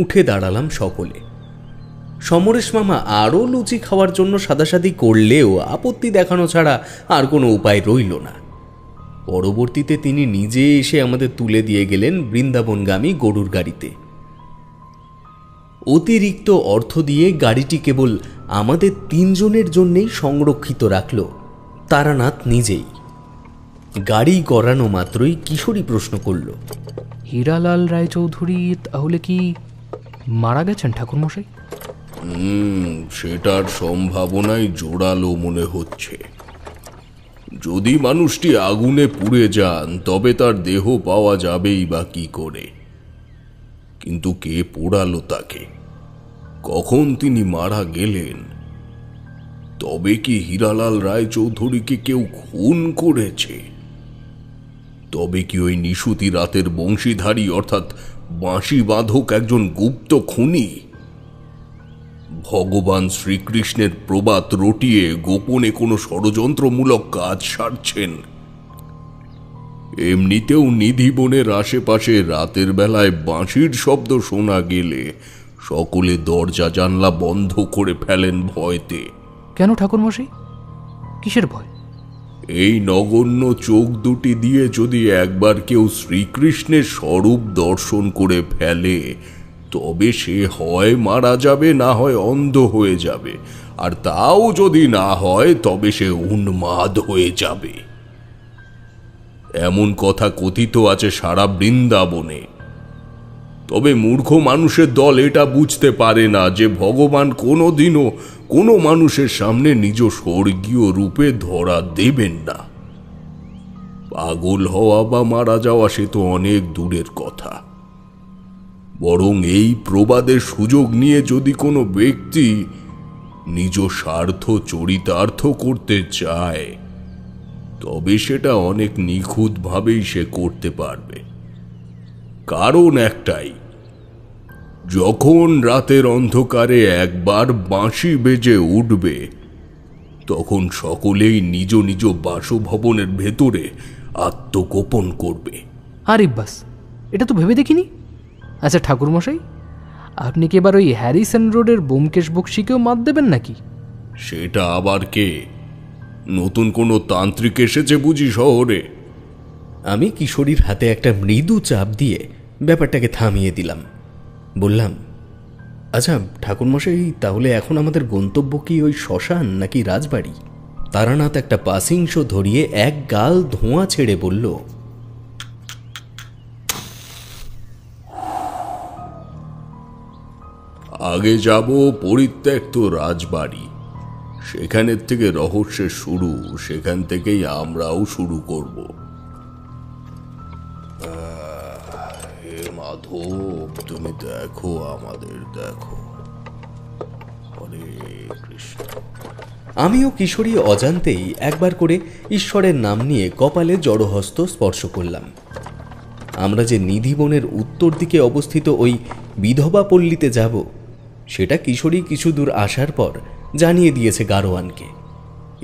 উঠে দাঁড়ালাম সকলে। সমরেশ মামা আরও লুচি খাওয়ার জন্য সাদাসাদি করলেও আপত্তি দেখানো ছাড়া আর কোনো উপায় রইল না। পরবর্তীতে তিনি নিজে এসে আমাদের তুলে দিয়ে গেলেন বৃন্দাবনগামী গরুর গাড়িতে। অতিরিক্ত অর্থ দিয়ে গাড়িটি কেবল আমাদের 3 জনের জন্যেই সংরক্ষিত রাখল তারানাথ নিজেই। গাড়ি গড়ানো মাত্রই কিশোরী প্রশ্ন করল, হীরালাল রায়চৌধুরী তাহলে কি মারা গেছেন ঠাকুরমশাই? সেটার সম্ভাবনাই জোরালো মনে হচ্ছে। যদি মানুষটি আগুনে পুড়ে যান তবে তার দেহ পাওয়া যাবেই বা কি করে? কিন্তু কে পোড়ালো তাকে? কখন তিনি মারা গেলেন? তবে কি হীরালাল রায়চৌধুরীকে কেউ খুন করেছে? তবে কি ওই নিশুতি রাতের বংশীধারী অর্থাৎ বাঁশি বাঁধক একজন গুপ্ত খুনি? ভগবান শ্রীকৃষ্ণের প্রবাদ রটিয়ে গোপনে কোনো ষড়যন্ত্রমূলক কাজ সারছেন? এমনিতেও নিধিবনের আশেপাশে রাতের বেলায় বাঁশির শব্দ শোনা গেলে সকলে দরজা জানলা বন্ধ করে ফেলেন ভয়তে। কেন ঠাকুরমশাই, কিসের ভয়? এই নগণ্য চোখ দুটি দিয়ে যদি একবার কেউ শ্রীকৃষ্ণের স্বরূপ দর্শন করে ফেলে তবে সে হয় মারা যাবে, না হয় অন্ধ হয়ে যাবে, আর তাও যদি না হয় তবে সে উন্মাদ হয়ে যাবে। এমন কথা কথিত আছে সারা বৃন্দাবনে। তবে মূর্খ মানুষের দল এটা বুঝতে পারে না যে ভগবান কোনোদিনও কোনো মানুষের সামনে নিজ স্বর্গীয় রূপে ধরা দেবেন না। পাগল হওয়া বা মারা যাওয়া সে তো অনেক দূরের কথা। বরং এই প্রবাদের সুযোগ নিয়ে যদি কোনো ব্যক্তি নিজ স্বার্থ চরিতার্থ করতে চায় তবে সেটা অনেক নিখুঁতভাবেই সে করতে পারবে। কারণ একটাই, যখন রাতের অন্ধকারে একবার বাঁশি বেজে উঠবে তখন সকলেই নিজ নিজ বাসভবনের ভেতরে আত্মগোপন করবে। আর ইব্বাস, এটা তো ভেবে দেখিনি। আচ্ছা ঠাকুরমশাই, আপনি কি এবার ওই হ্যারিসন রোডের বোমকেশ বক্সিকেও মাত দেবেন নাকি? সেটা আবার কে? নতুন কোনো তান্ত্রিক এসেছে বুঝি শহরে? আমি কিশোরীর হাতে একটা মৃদু চাপ দিয়ে ব্যাপারটাকে থামিয়ে দিলাম। বললাম, আচ্ছা ঠাকুরমশাই, তাহলে এখন আমাদের গন্তব্য কি ওই শ্মশান নাকি রাজবাড়ি? তারানাথ একটা পাসিং শো ধরিয়ে এক গাল ধোঁয়া ছেড়ে বলল, আগে যাব পরিত্যক্ত রাজবাড়ি। সেখানের থেকে রহস্যের শুরু, সেখান থেকেই আমরাও শুরু করব। হে মাধব, তুমি দেখো, আমাদের দেখো। হরে কৃষ্ণ। আমিও কিশোরী অজান্তেই একবার করে ঈশ্বরের নাম নিয়ে কপালে জড়হস্ত স্পর্শ করলাম। আমরা যে নিধিবনের উত্তর দিকে অবস্থিত ওই বিধবা পল্লীতে যাব সেটা কিশোরী কিছু দূর আসার পর জানিয়ে দিয়েছে গারোয়ানকে।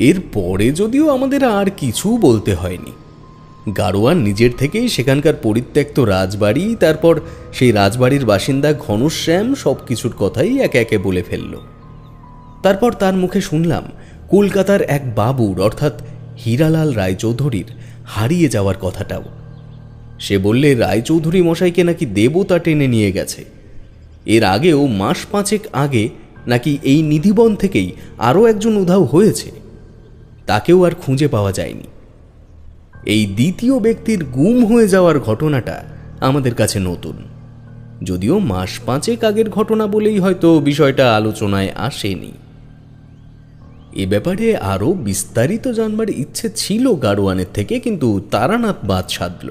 এর পরে যদিও আমাদের আর কিছু বলতে হয়নি। গারোয়ান নিজের থেকেই সেখানকার পরিত্যক্ত রাজবাড়ি, তারপর সেই রাজবাড়ির বাসিন্দা ঘনশ্যাম সব কিছুর কথাই একে একে বলে ফেলল। তারপর তার মুখে শুনলাম কলকাতার এক বাবুর অর্থাৎ হীরালাল রায়চৌধুরীর হারিয়ে যাওয়ার কথাটাও। সে বললে রায়চৌধুরী মশাইকে নাকি দেবতা টেনে নিয়ে গেছে। এর আগেও মাস 5 আগে নাকি এই নিধিবন থেকেই আরও একজন উধাও হয়েছে, তাকেও আর খুঁজে পাওয়া যায়নি। এই দ্বিতীয় ব্যক্তির গুম হয়ে যাওয়ার ঘটনাটা আমাদের কাছে নতুন, যদিও মাস 5 আগের ঘটনা বলেই হয়তো বিষয়টা আলোচনায় আসেনি। এ ব্যাপারে আরও বিস্তারিত জানবার ইচ্ছে ছিল গাড়োয়ানের থেকে, কিন্তু তারানাথ বাদ সাধল।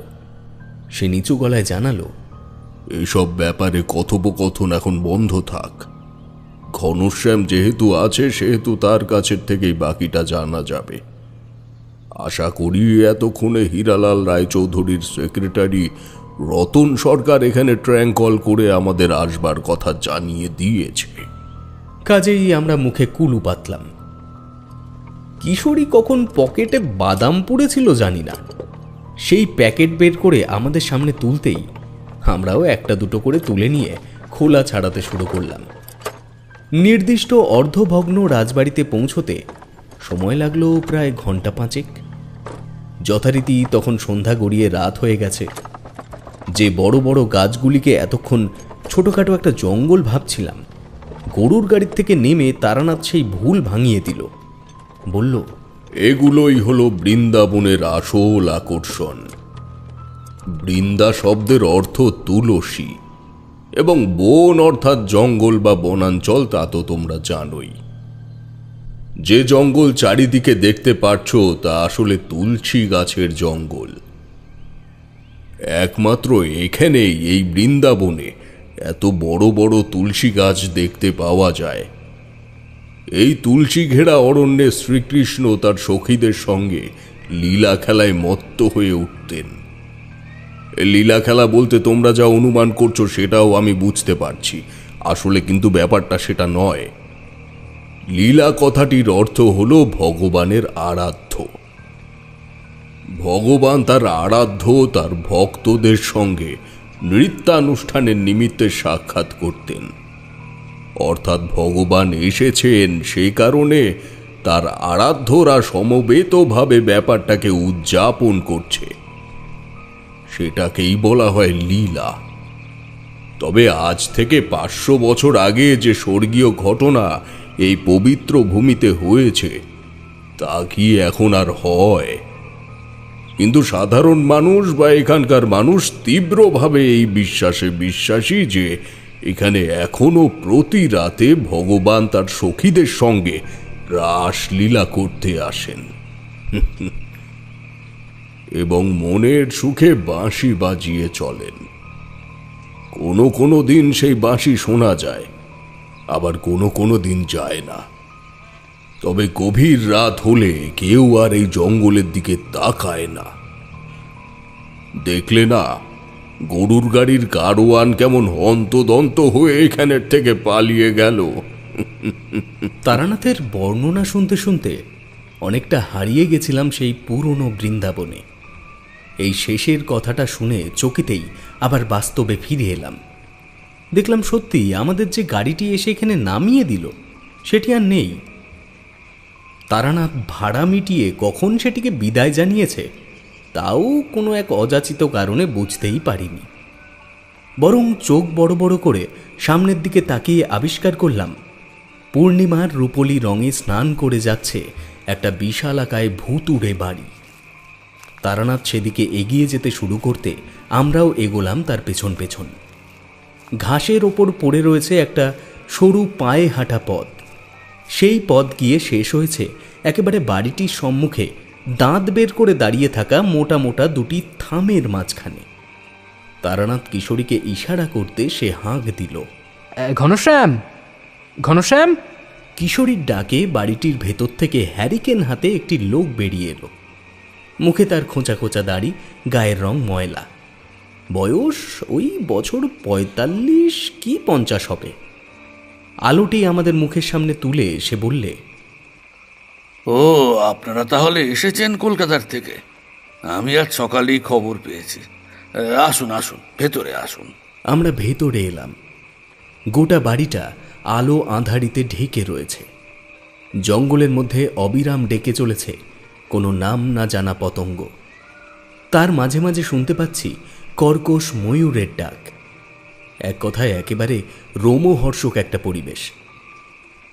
সে নিচু গলায় জানালো, এসব ব্যাপারে কথোপকথন এখন বন্ধ থাক। ঘনশ্যাম যেহেতু আছে সেহেতু তার কাছের থেকেই বাকিটা জানা যাবে। আশা করি এতক্ষণে হীরালাল রায়চৌধুরীর সেক্রেটারি রতন সরকার এখানে ট্র্যাঙ্ক কল করে আমাদের আসবার কথা জানিয়ে দিয়েছে। কাজেই আমরা মুখে কুলু পাতলাম। কিশোরী কখন পকেটে বাদাম পুড়েছিল জানি না, সেই প্যাকেট বের করে আমাদের সামনে তুলতেই আমরাও একটা দুটো করে তুলে নিয়ে খোলা ছাড়াতে শুরু করলাম। নির্দিষ্ট অর্ধভগ্ন রাজবাড়িতে পৌঁছতে সময় লাগলো প্রায় ঘন্টা 5। যথারীতি তখন সন্ধ্যা গড়িয়ে রাত হয়ে গেছে। যে বড় বড় গাছগুলিকে এতক্ষণ ছোটখাটো একটা জঙ্গল ভাবছিলাম, গরুর গাড়ির থেকে নেমে তারানাথ সেই ভুল ভাঙিয়ে দিল। বলল, এগুলোই হলো বৃন্দাবনের আসল আকর্ষণ। বৃন্দা শব্দের অর্থ তুলসী, এবং বন অর্থাৎ জঙ্গল বা বনাঞ্চল তা তো তোমরা জানোই। যে জঙ্গল চারিদিকে দেখতে পাচ্ছ তা আসলে তুলসী গাছের জঙ্গল। একমাত্র এখানেই এই বৃন্দাবনে এত বড় বড় তুলসী গাছ দেখতে পাওয়া যায়। এই তুলসী ঘেরা অরণ্যে শ্রীকৃষ্ণ তার সখীদের সঙ্গে লীলা খেলায় মত্ত হয়ে উঠতেন। লীলা খেলা বলতে তোমরা যা অনুমান করছো সেটাও আমি বুঝতে পারছি, আসলে কিন্তু ব্যাপারটা সেটা নয়। লীলা কথাটির অর্থ হলো ভগবানের আরাধ্য। ভগবান তার আরাধ্য তার ভক্তদের সঙ্গে নৃত্যানুষ্ঠানের নিমিত্তে সাক্ষাৎ করতেন। অর্থাৎ ভগবান এসেছেন সেই কারণে তার আরাধ্যরা সমবেতভাবে ব্যাপারটাকে উদযাপন করছে, সেটাকেই বলা হয় লীলা। তবে আজ থেকে 500 বছর আগে যে স্বর্গীয় ঘটনা এই পবিত্র ভূমিতে হয়েছে তা কি এখন আর হয়? কিন্তু সাধারণ মানুষ বা এখানকার মানুষ তীব্রভাবে এই বিশ্বাসে বিশ্বাসী যে এখানে এখনো প্রতি রাতে ভগবান তার সখীদের সঙ্গে রাসলীলা করতে আসেন এবং মনের সুখে বাঁশি বাজিয়ে চলেন। কোনো কোনো দিন সেই বাঁশি শোনা যায়, আবার কোনো কোনো দিন যায় না। তবে গভীর রাত হলে কেউ আর এই জঙ্গলের দিকে তাকায় না। দেখলে না গরুর গাড়ির গাড়োয়ান কেমন হন্তদন্ত হয়ে এখানের থেকে পালিয়ে গেল। তারানাথের বর্ণনা শুনতে শুনতে অনেকটা হারিয়ে গেছিলাম সেই পুরনো বৃন্দাবনে। এই শেষের কথাটা শুনে চকিতেই আবার বাস্তবে ফিরে এলাম। দেখলাম সত্যি আমাদের যে গাড়িটি এসে এখানে নামিয়ে দিল সেটি আর নেই। তারানাথ ভাড়া মিটিয়ে কখন সেটিকে বিদায় জানিয়েছে তাও কোনো এক অযাচিত কারণে বুঝতেই পারিনি। বরং চোখ বড় বড় করে সামনের দিকে তাকিয়ে আবিষ্কার করলাম পূর্ণিমার রূপলি রঙে স্নান করে যাচ্ছে একটা বিশালাকায় ভূতুড়ে বাড়ি। তারানাথ সেদিকে এগিয়ে যেতে শুরু করতে আমরাও এগোলাম তার পেছন পেছন। ঘাসের ওপর পড়ে রয়েছে একটা সরু পায়ে হাঁটা পথ। সেই পথ গিয়ে শেষ হয়েছে একেবারে বাড়িটির সম্মুখে দাঁত বের করে দাঁড়িয়ে থাকা মোটা মোটা দুটি থামের মাঝখানে। তারানাথ কিশোরীকে ইশারা করতে সে হাঁক দিল, ঘনশ্যাম, ঘনশ্যাম। কিশোরীর ডাকে বাড়িটির ভেতর থেকে হ্যারিকেন হাতে একটি লোক বেরিয়ে এলো। মুখে তার খোঁচা খোঁচা দাড়ি, গায়ের রং ময়লা, বয়স ওই বছর 45 কি 50 হবে। আলোটি আমাদের মুখের সামনে তুলে সে বললে, ও আপনারা তাহলে এসেছেন কলকাতার থেকে? আমি আজ সকালেই খবর পেয়েছি। আসুন আসুন, ভেতরে আসুন। আমরা ভেতরে এলাম। গোটা বাড়িটা আলো আঁধারিতে ঢেকে রয়েছে। জঙ্গলের মধ্যে অবিরাম ডেকে চলেছে কোনো নাম না জানা পতঙ্গ। তার মাঝে মাঝে শুনতে পাচ্ছি কর্কশ ময়ূরের ডাক। এক কথায় একেবারে রোমহর্ষক একটা পরিবেশ।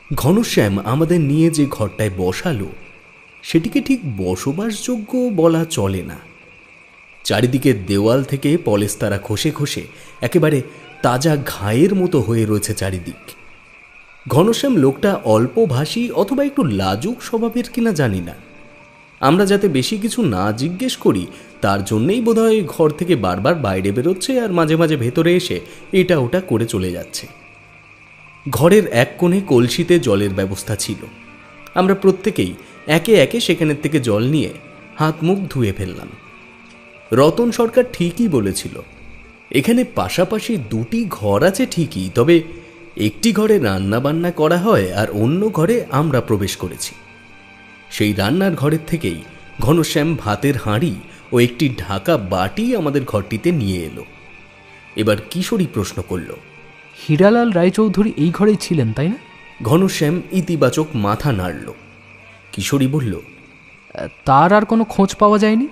ঘনশ্যাম আমাদের নিয়ে যে ঘরটায় বসালো সেটিকে ঠিক বসবাসযোগ্য বলা চলে না। চারিদিকে দেওয়াল থেকে পলেস্তারা খসে খসে একেবারে তাজা ঘায়ের মতো হয়ে রয়েছে চারিদিক। ঘনশ্যাম লোকটা অল্পভাষী অথবা একটু লাজুক স্বভাবের কিনা জানি না। আমরা যাতে বেশি কিছু না জিজ্ঞেস করি তার জন্যেই বোধহয় ঘর থেকে বারবার বাইরে বেরোচ্ছে আর মাঝে মাঝে ভেতরে এসে এটা ওটা করে চলে যাচ্ছে। ঘরের এক কোণে কলসিতে জলের ব্যবস্থা ছিল। আমরা প্রত্যেকেই একে একে সেখানের থেকে জল নিয়ে হাত মুখ ধুয়ে ফেললাম। রতন সরকার ঠিকই বলেছিল, এখানে পাশাপাশি দুটি ঘর আছে ঠিকই, তবে একটি ঘরে রান্না বান্না করা হয় আর অন্য ঘরে আমরা প্রবেশ করেছি। সেই রান্নার ঘরের থেকেই ঘনশ্যাম ভাতের হাঁড়ি ও একটি ঢাকা বাটি আমাদের ঘরটিতে নিয়ে এলো। এবার কিশোরী প্রশ্ন করল, হীরালাল রায়চৌধুরী এই ঘরেই ছিলেন তাই না? ঘনশ্যাম ইতিবাচক মাথা নাড়ল। কিশোরী বলল, তার আর কোনো খোঁজ পাওয়া যায়নি?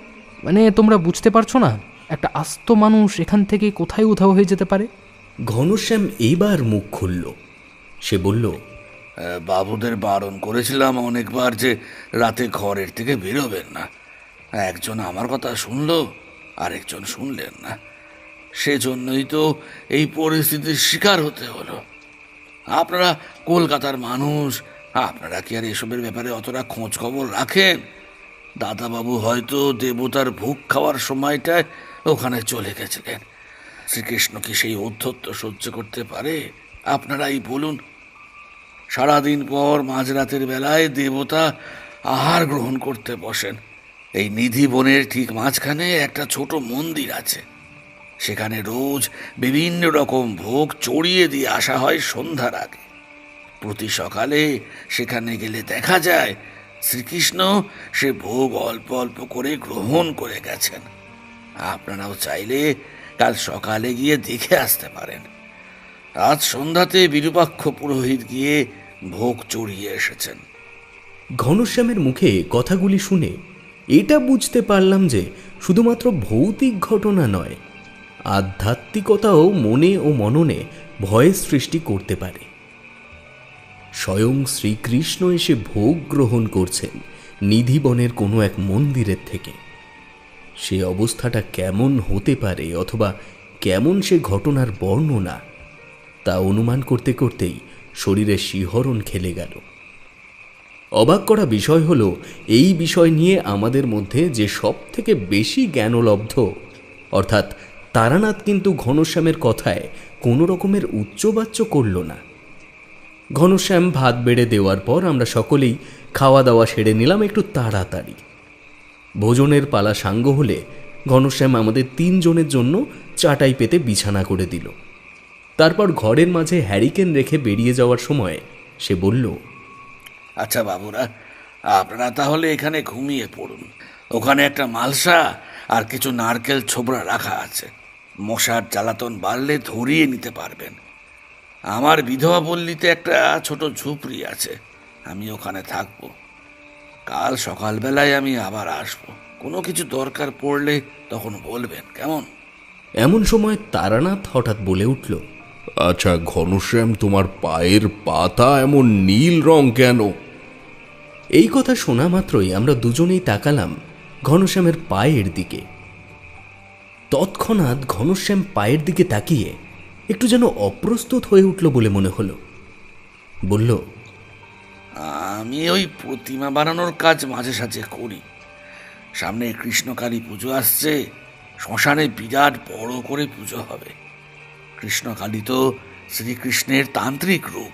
মানে তোমরা বুঝতে পারছো না একটা আস্ত মানুষ এখান থেকে কোথায় উধাও হয়ে যেতে পারে? ঘনশ্যাম এইবার মুখ খুলল। সে বলল, বাবুদের বারণ করেছিলাম অনেকবার যে রাতে ঘরের থেকে বেরোবেন না। একজন আমার কথা শুনলো, আরেকজন শুনলেন না। সেজন্যই তো এই পরিস্থিতির শিকার হতে হলো। আপনারা কলকাতার মানুষ, আপনারা কি আর এসবের ব্যাপারে অতটা খোঁজ খবর রাখেন? দাদাবাবু হয়তো দেবতার ভোগ খাওয়ার সময়টায় ওখানে চলে গেছিলেন। শ্রীকৃষ্ণ কি সেই ঔদ্ধত্য সহ্য করতে পারে? আপনারাই বলুন। সারাদিন পর মাঝরাতের বেলায় দেবতা আহার গ্রহণ করতে বসেন। এই নিধি বনের ঠিক মাঝখানে একটা ছোট মন্দির আছে। সেখানে রোজ বিভিন্ন রকম ভোগ চড়িয়ে দিয়ে আসা হয় সন্ধ্যার আগে। প্রতি সকালে সেখানে গেলে দেখা যায় শ্রীকৃষ্ণ সে ভোগ অল্প অল্প করে গ্রহণ করে গেছেন। আপনারাও চাইলে কাল সকালে গিয়ে দেখে আসতে পারেন। আজ সন্ধ্যাতে বিরূপাক্ষ পুরোহিত গিয়ে ভোগ চড়িয়ে এসেছেন। ঘনশ্যামের মুখে কথাগুলি শুনে এটা বুঝতে পারলাম যে শুধুমাত্র ভৌতিক ঘটনা নয়, আধ্যাত্মিকতাও মনে ও মননে ভয়ের সৃষ্টি করতে পারে। স্বয়ং শ্রীকৃষ্ণ এসে ভোগ গ্রহণ করছেন নিধিবনের কোনো এক মন্দিরের থেকে। সে অবস্থাটা কেমন হতে পারে অথবা কেমন সে ঘটনার বর্ণনা তা অনুমান করতে করতেই শরীরে শিহরণ খেলে গেল। অবাক করা বিষয় হলো, এই বিষয় নিয়ে আমাদের মধ্যে যে সব থেকে বেশি জ্ঞানলব্ধ অর্থাৎ তারানাথ কিন্তু ঘনশ্যামের কথায় কোনো রকমের উচ্চবাচ্য করল না। ঘনশ্যাম ভাত বেড়ে দেওয়ার পর আমরা সকলেই খাওয়া দাওয়া সেরে নিলাম একটু তাড়াতাড়ি। ভোজনের পালা সাঙ্গ হলে ঘনশ্যাম আমাদের 3 জনের জন্য চাটাই পেতে বিছানা করে দিল। তারপর ঘরের মাঝে হ্যারিকেন রেখে বেরিয়ে যাওয়ার সময় সে বলল, আচ্ছা বাবুরা, আপনারা তাহলে এখানে ঘুমিয়ে পড়ুন। ওখানে একটা মালসা আর কিছু নারকেল ছোবড়া রাখা আছে। মশার জ্বালাতন বাড়লে ধরিয়ে নিতে পারবেন। আমার বিধবা পল্লীতে একটা ছোট ঝুপড়ি আছে, আমি ওখানে থাকব। কাল সকালবেলায় আমি আবার আসব। কোনো কিছু দরকার পড়লে তখন বলবেন, কেমন? এমন সময় তারানাথ হঠাৎ বলে উঠল, আচ্ছা ঘনশ্যাম, তোমার পায়ের পাতা এমন নীল রং কেন? এই কথা শোনা মাত্রই আমরা দুজনেই তাকালাম ঘনশ্যামের পায়ের দিকে। তৎক্ষণাৎ ঘনশ্যাম পায়ের দিকে তাকিয়ে একটু যেন অপ্রস্তুত হয়ে উঠল বলে মনে হলো। বলল, আমি ওই প্রতিমা বানানোর কাজ মাঝে সাঝে করি। সামনে কৃষ্ণকালী পুজো আসছে, শ্মশানে বিরাট বড় করে পুজো হবে। কৃষ্ণকালী তো শ্রীকৃষ্ণের তান্ত্রিক রূপ।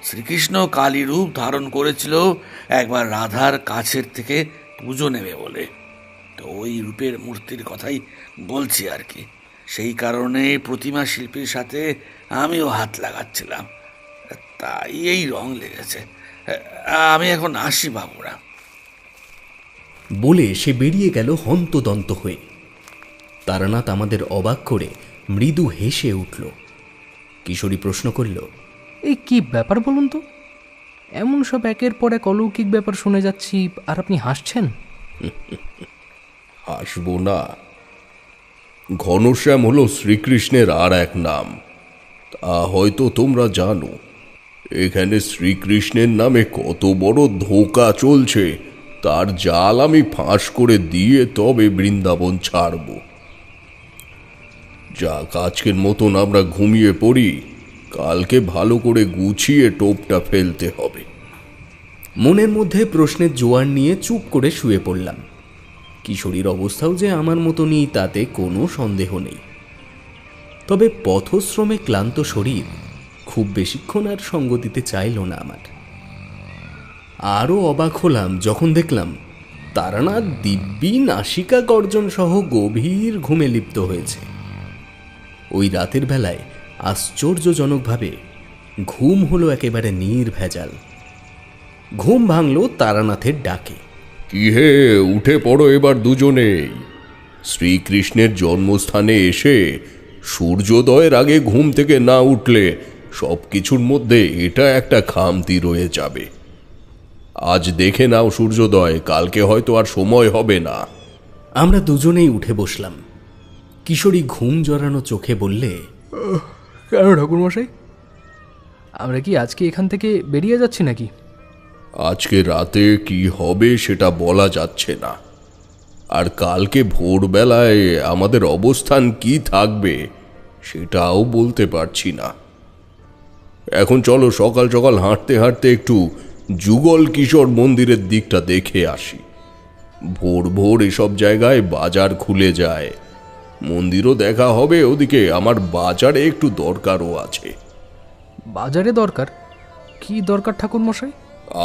শ্রীকৃষ্ণ কালী রূপ ধারণ করেছিল একবার রাধার কাছের থেকে পুজো নেবে বলে। তো ওই রূপের মূর্তির কথাই বলছি আর কি। সেই কারণে প্রতিমা শিল্পীর সাথে আমিও হাত লাগাচ্ছিলাম, তাই এই রং লেগেছে। আমি এখন আসি বাবুরা। বলে সে বেরিয়ে গেল হন্তদন্ত হয়ে। তারানাথ আমাদের অবাক করে মৃদু হেসে উঠল। কিশোরী প্রশ্ন করল, এই কি ব্যাপার বলুন তো? এমন সব একের পর এক অলৌকিক ব্যাপার শুনে যাচ্ছি আর আপনি হাসছেন। হাসবো না? ঘনশ্যাম হলো শ্রীকৃষ্ণের আর এক নাম, তা হয়তো তোমরা জানো। এখানে শ্রীকৃষ্ণের নামে কত বড় ধোঁকা চলছে, তার জাল আমি ফাঁস করে দিয়ে তবে বৃন্দাবন ছাড়ব। যাক, আজকের মতন আমরা ঘুমিয়ে পড়ি, কালকে ভালো করে গুছিয়ে টোপটা ফেলতে হবে। মনের মধ্যে প্রশ্নের জোয়ার নিয়ে চুপ করে শুয়ে পড়লাম। কিশোরীর অবস্থাও যে আমার মতনই তাতে কোনো সন্দেহ নেই। তবে পথশ্রমে ক্লান্ত শরীর খুব বেশিক্ষণ আর সঙ্গ দিতে চাইল না আমার। আরও অবাক হলাম যখন দেখলাম তারানাথ দিব্যি নাসিকা গর্জন সহ গভীর ঘুমে লিপ্ত হয়েছে। ওই রাতের বেলায় আশ্চর্যজনকভাবে ঘুম হলো একেবারে নির্ভেজাল। ঘুম ভাঙল তারানাথের ডাকে। কি হে, উঠে পড়ো এবার দুজনেই। শ্রীকৃষ্ণের জন্মস্থানে এসে সূর্যোদয়ের আগে ঘুম থেকে না উঠলে সব কিছুর মধ্যে এটা একটা খামতি রয়ে যাবে। আজ দেখে নাও সূর্যোদয়, কালকে হয়তো আর সময় হবে না। আমরা দুজনেই উঠে বসলাম। কিশোরী ঘুম জড়ানো চোখে বললে, কেন ঠাকুরমশাই, আমরা কি আজকে এখান থেকে বেরিয়ে যাচ্ছি নাকি? আজকে রাতে কি হবে সেটা বলা যাচ্ছে না, আর কালকে ভোরবেলায় আমাদের অবস্থান কি থাকবে সেটাও বলতে পারছি না। এখন চলো সকাল সকাল হাঁটতে হাঁটতে একটু যুগল কিশোর মন্দিরের দিকটা দেখে আসি। ভোর ভোর এসব জায়গায় বাজার খুলে যায়, মন্দিরও দেখা হবে, ওদিকে আমার বাজারে একটু দরকারও আছে। বাজারে দরকার? কি দরকার ঠাকুরমশাই?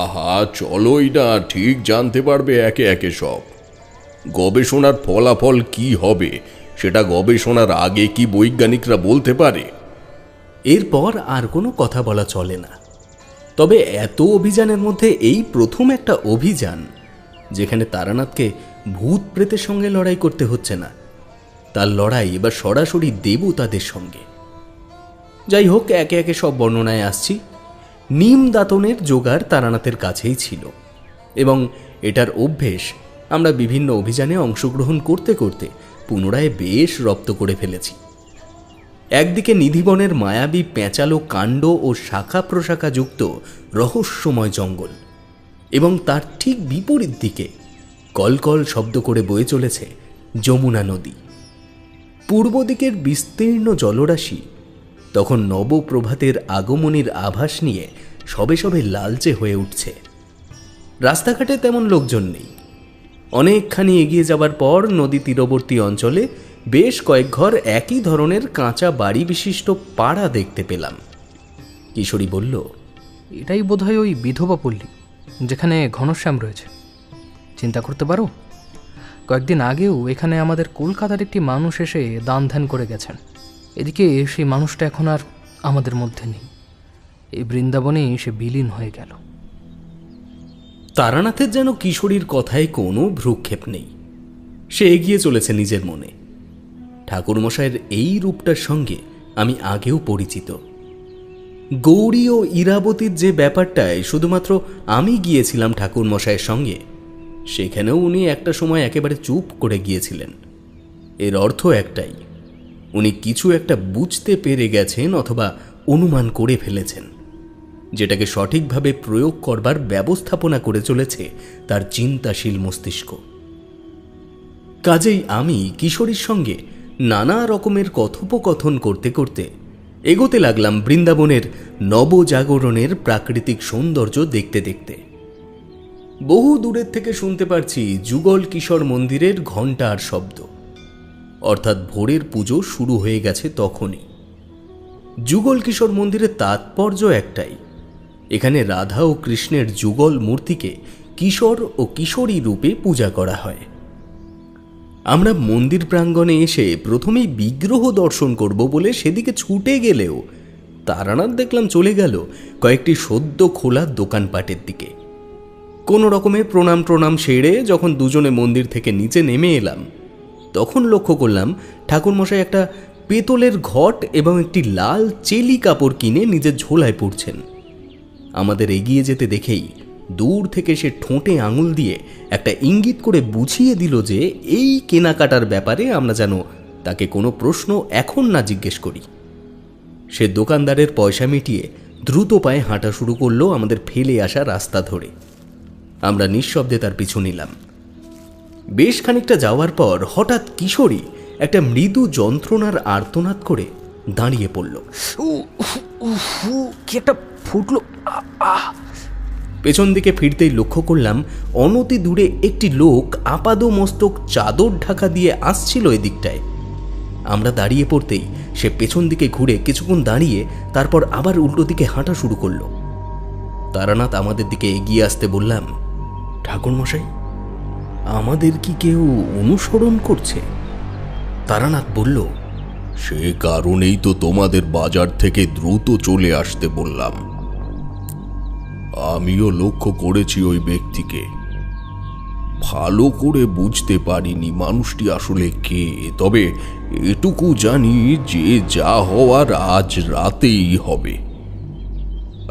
আহা, চলোই না, ঠিক জানতে পারবে একে একে সব। গবেষণার ফলাফল কি হবে সেটা গবেষণার আগে কি বৈজ্ঞানিকরা বলতে পারে? এরপর আর কোনো কথা বলা চলে না। তবে এত অভিযানের মধ্যে এই প্রথম একটা অভিযান যেখানে তারানাথকে ভূত প্রেতের সঙ্গে লড়াই করতে হচ্ছে না, তার লড়াই এবার সরাসরি দেবতাদের সঙ্গে। যাই হোক, একে একে সব বর্ণনায় আসছি। নিম দাতনের জোগাড় তারানাথের কাছেই ছিল এবং এটার অভ্যেস আমরা বিভিন্ন অভিযানে অংশগ্রহণ করতে করতে পুনরায় বেশ রপ্ত করে ফেলেছি। একদিকে নিধিবনের মায়াবী পেঁচালো কাণ্ড ও শাখা প্রশাখা যুক্ত রহস্যময় জঙ্গল, এবং তার ঠিক বিপরীত দিকে কলকল শব্দ করে বয়ে চলেছে যমুনা নদী। পূর্ব দিকের বিস্তীর্ণ জলরাশি তখন নবপ্রভাতের আগমনের আভাস নিয়ে সবে সবে লালচে হয়ে উঠছে। রাস্তাঘাটে তেমন লোকজন নেই। অনেকখানি এগিয়ে যাবার পর নদী তীরবর্তী অঞ্চলে বেশ কয়েক ঘর একই ধরনের কাঁচা বাড়ি বিশিষ্ট পাড়া দেখতে পেলাম। কিশোরী বলল, এটাই বোধহয় ওই বিধবা পল্লী যেখানে ঘনশ্যাম রয়েছে। চিন্তা করতে পারো, কয়েকদিন আগেও এখানে আমাদের কলকাতার একটি মানুষ এসে দান ধ্যান করে গেছেন। এদিকে সেই মানুষটা এখন আর আমাদের মধ্যে নেই, এই বৃন্দাবনে সে বিলীন হয়ে গেল। তারানাথের যেন কিশোরীর কথায় কোনো ভ্রুক্ষেপ নেই। সে এগিয়ে চলেছে নিজের মনে। ঠাকুরমশাইয়ের এই রূপটার সঙ্গে আমি আগেও পরিচিত। গৌরী ও ইরাবতীর যে ব্যাপারটায় শুধুমাত্র আমি গিয়েছিলাম ঠাকুরমশাইয়ের সঙ্গে, সেখানেও উনি একটা সময় একেবারে চুপ করে গিয়েছিলেন। এর অর্থ একটাই, উনি কিছু একটা বুঝতে পেরে গেছেন অথবা অনুমান করে ফেলেছেন, যেটাকে সঠিকভাবে প্রয়োগ করবার ব্যবস্থাপনা করে চলেছে তার চিন্তাশীল মস্তিষ্ক। কাজেই আমি কিশোরীর সঙ্গে নানা রকমের কথোপকথন করতে করতে এগোতে লাগলাম বৃন্দাবনের নবজাগরণের প্রাকৃতিক সৌন্দর্য দেখতে দেখতে। বহু দূরের থেকে শুনতে পারছি যুগল কিশোর মন্দিরের ঘণ্টার শব্দ, অর্থাৎ ভোরের পুজো শুরু হয়ে গেছে তখনই। যুগল কিশোর মন্দিরের তাৎপর্য একটাই, এখানে রাধা ও কৃষ্ণের যুগল মূর্তিকে কিশোর ও কিশোরী রূপে পূজা করা হয়। আমরা মন্দির প্রাঙ্গণে এসে প্রথমেই বিগ্রহ দর্শন করব বলে সেদিকে ছুটে গেলেও তারানাথ দেখলাম চলে গেল কয়েকটি সদ্য খোলা দোকানপাটের দিকে। কোনো রকমে প্রণাম সেরে যখন দুজনে মন্দির থেকে নিচে নেমে এলাম, তখন লক্ষ্য করলাম ঠাকুরমশাই একটা পেতলের ঘট এবং একটি লাল চেলি কাপড় কিনে নিজের ঝোলায় পড়ছেন। আমাদের এগিয়ে যেতে দেখেই দূর থেকে সে ঠোঁটে আঙুল দিয়ে একটা ইঙ্গিত করে বুঝিয়ে দিল যে এই কেনাকাটার ব্যাপারে আমরা যেন তাকে কোনো প্রশ্ন এখন না জিজ্ঞেস করি। সে দোকানদারের পয়সা মিটিয়ে দ্রুত পায়ে হাঁটা শুরু করলো আমাদের ফেলে আসা রাস্তা ধরে। আমরা নিঃশব্দে তার পিছু নিলাম। বেশ খানিকটা যাওয়ার পর হঠাৎ কিশোরী একটা মৃদু যন্ত্রণার আর্তনাদ করে দাঁড়িয়ে পড়ল। কি একটা ফুটলো। পেছন দিকে ফিরতেই লক্ষ্য করলাম অনতি দূরে একটি লোক আপাদমস্তক চাদর ঢাকা দিয়ে আসছিল এদিকটায়। আমরা দাঁড়িয়ে পড়তেই সে পেছন দিকে ঘুরে কিছুক্ষণ দাঁড়িয়ে তারপর আবার উল্টো দিকে হাঁটা শুরু করল। তারানাথ আমাদের দিকে এগিয়ে আসতে বললাম, ঠাকুরমশাই, আমাদের কি কেউ অনুসরণ করছে? তারানাথ বলল, সে কারণেই তো তোমাদের বাজার থেকে দ্রুত চলে আসতে বললাম। আমিও লক্ষ্য করেছি ওই ব্যক্তিকে। ভালো করে বুঝতে পারিনি মানুষটি আসলে কে, তবে এটুকু জানি যে যা হওয়ার আজ রাতেই হবে।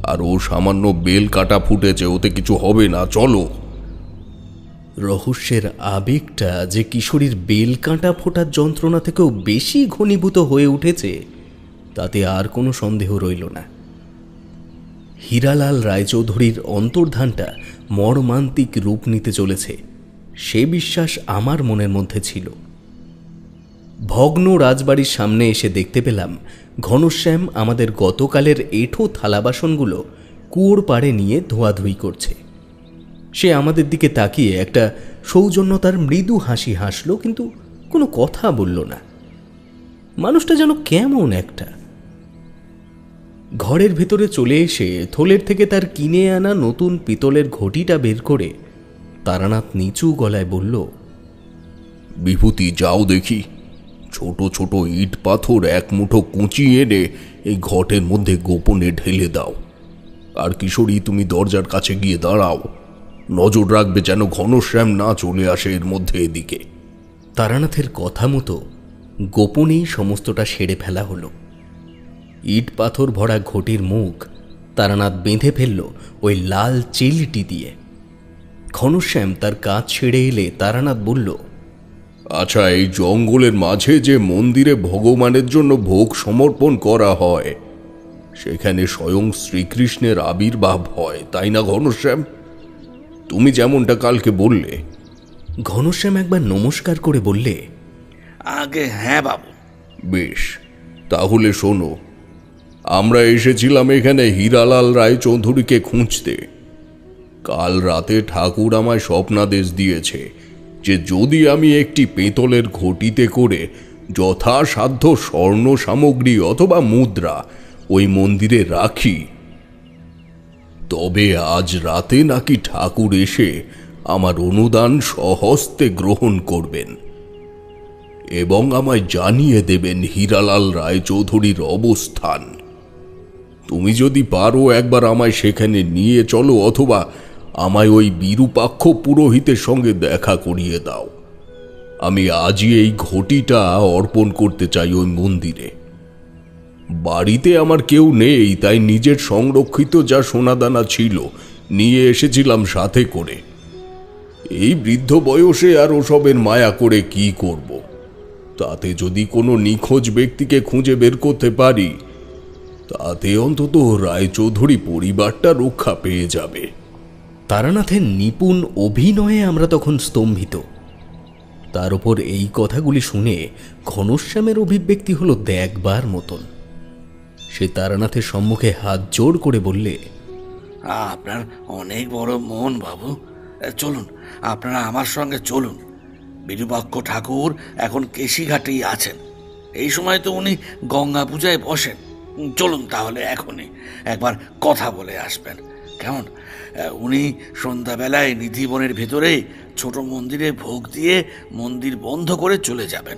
আর ও সামান্য বেল কাটা ফুটেছে, ওতে কিছু হবে না, চলো। রহস্যের আবেগটা যে কিশোরীর বেল কাঁটা ফোটার যন্ত্রণা থেকেও বেশি ঘনীভূত হয়ে উঠেছে তাতে আর কোনো সন্দেহ রইল না। হীরালাল রায়চৌধুরীর অন্তর্ধানটা মর্মান্তিক রূপ নিতে চলেছে সে বিশ্বাস আমার মনের মধ্যে ছিল। ভগ্ন রাজবাড়ির সামনে এসে দেখতে পেলাম ঘনশ্যাম আমাদের গতকালের এঁঠো থালাবাসনগুলো কুয়োর পাড়ে নিয়ে ধোয়াধুয়ি করছে। সে আমাদের দিকে তাকিয়ে একটা সৌজন্যতার মৃদু হাসি হাসল, কিন্তু কোনো কথা বলল না। মানুষটা যেন কেমন একটা। ঘরের ভেতরে চলে এসে থলের থেকে তার কিনে আনা নতুন পিতলের ঘটিটা বের করে তারানাথ নিচু গলায় বলল, বিভূতি, যাও দেখি, ছোট ছোট ইট পাথর এক মুঠো কুঁচি এনে এই ঘটের মধ্যে গোপনে ঢেলে দাও। আর কিশোরী, তুমি দরজার কাছে গিয়ে দাঁড়াও, নজর রাখবে যেন ঘনশ্যাম না চলে আসে এর মধ্যে এদিকে। তারানাথের কথা মতো গোপনেই সমস্তটা সেরে ফেলা হলো। ইট পাথর ভরা ঘটির মুখ তারানাথ বেঁধে ফেলল ওই লাল চিলটি দিয়ে। ঘনশ্যাম তার কাজ ছেড়ে এলে তারানাথ বলল, আচ্ছা, এই জঙ্গলের মাঝে যে মন্দিরে ভগবানের জন্য ভোগ সমর্পণ করা হয় সেখানে স্বয়ং শ্রীকৃষ্ণের আবির্ভাব হয়, তাই না ঘনশ্যাম? তুমি যেমনটা কালকে বললে। ঘনশ্যাম একবার নমস্কার করে বললে, আগে হ্যাঁ বাবু। বেশ, তাহলে শোনো, আমরা এসেছিলাম এখানে হীরালাল রায়চৌধুরীকে খুঁজতে। কাল রাতে ঠাকুর আমায় স্বপ্নাদেশ দিয়েছে যে যদি আমি একটি পেতলের ঘটিতে করে যথাসাধ্য স্বর্ণ সামগ্রী অথবা মুদ্রা ওই মন্দিরে রাখি, তবে আজ রাতে নাকি ঠাকুর এসে আমার অনুদান সহস্তে গ্রহণ করবেন এবং আমায় জানিয়ে দেবেন হীরালাল রায়চৌধুরীর অবস্থান। তুমি যদি পারো একবার আমায় সেখানে নিয়ে চলো, অথবা আমায় ওই বিরূপাক্ষ পুরোহিতের সঙ্গে দেখা করিয়ে দাও। আমি আজই এই ঘটিটা অর্পণ করতে চাই ওই মন্দিরে। বাড়িতে আমার কেউ নেই, তাই নিজের সংরক্ষিত যা সোনাদানা ছিল নিয়ে এসেছিলাম সাথে করে। এই বৃদ্ধ বয়সে আর ওসবের মায়া করে কি করব? তাতে যদি কোনো নিখোঁজ ব্যক্তিকে খুঁজে বের করতে পারি, তাতে অন্তত রায়চৌধুরী পরিবারটা রক্ষা পেয়ে যাবে। তারানাথের নিপুণ অভিনয়ে আমরা তখন স্তম্ভিত। তার উপর এই কথাগুলি শুনে ঘনশ্যামের অভিব্যক্তি হলো দেখবার মতন। সে তারানাথের সম্মুখে হাত জোড় করে বললে, আপনার অনেক বড় মন বাবু। চলুন, আপনারা আমার সঙ্গে চলুন। বিরূপাক্ষ ঠাকুর এখন কেশিঘাটেই আছেন। এই সময় তো উনি গঙ্গা পূজায় বসেন। চলুন তাহলে এখনই একবার কথা বলে আসবেন, কেমন? উনি সন্ধ্যাবেলায় নিধিবনের ভেতরে ছোট মন্দিরে ভোগ দিয়ে মন্দির বন্ধ করে চলে যাবেন।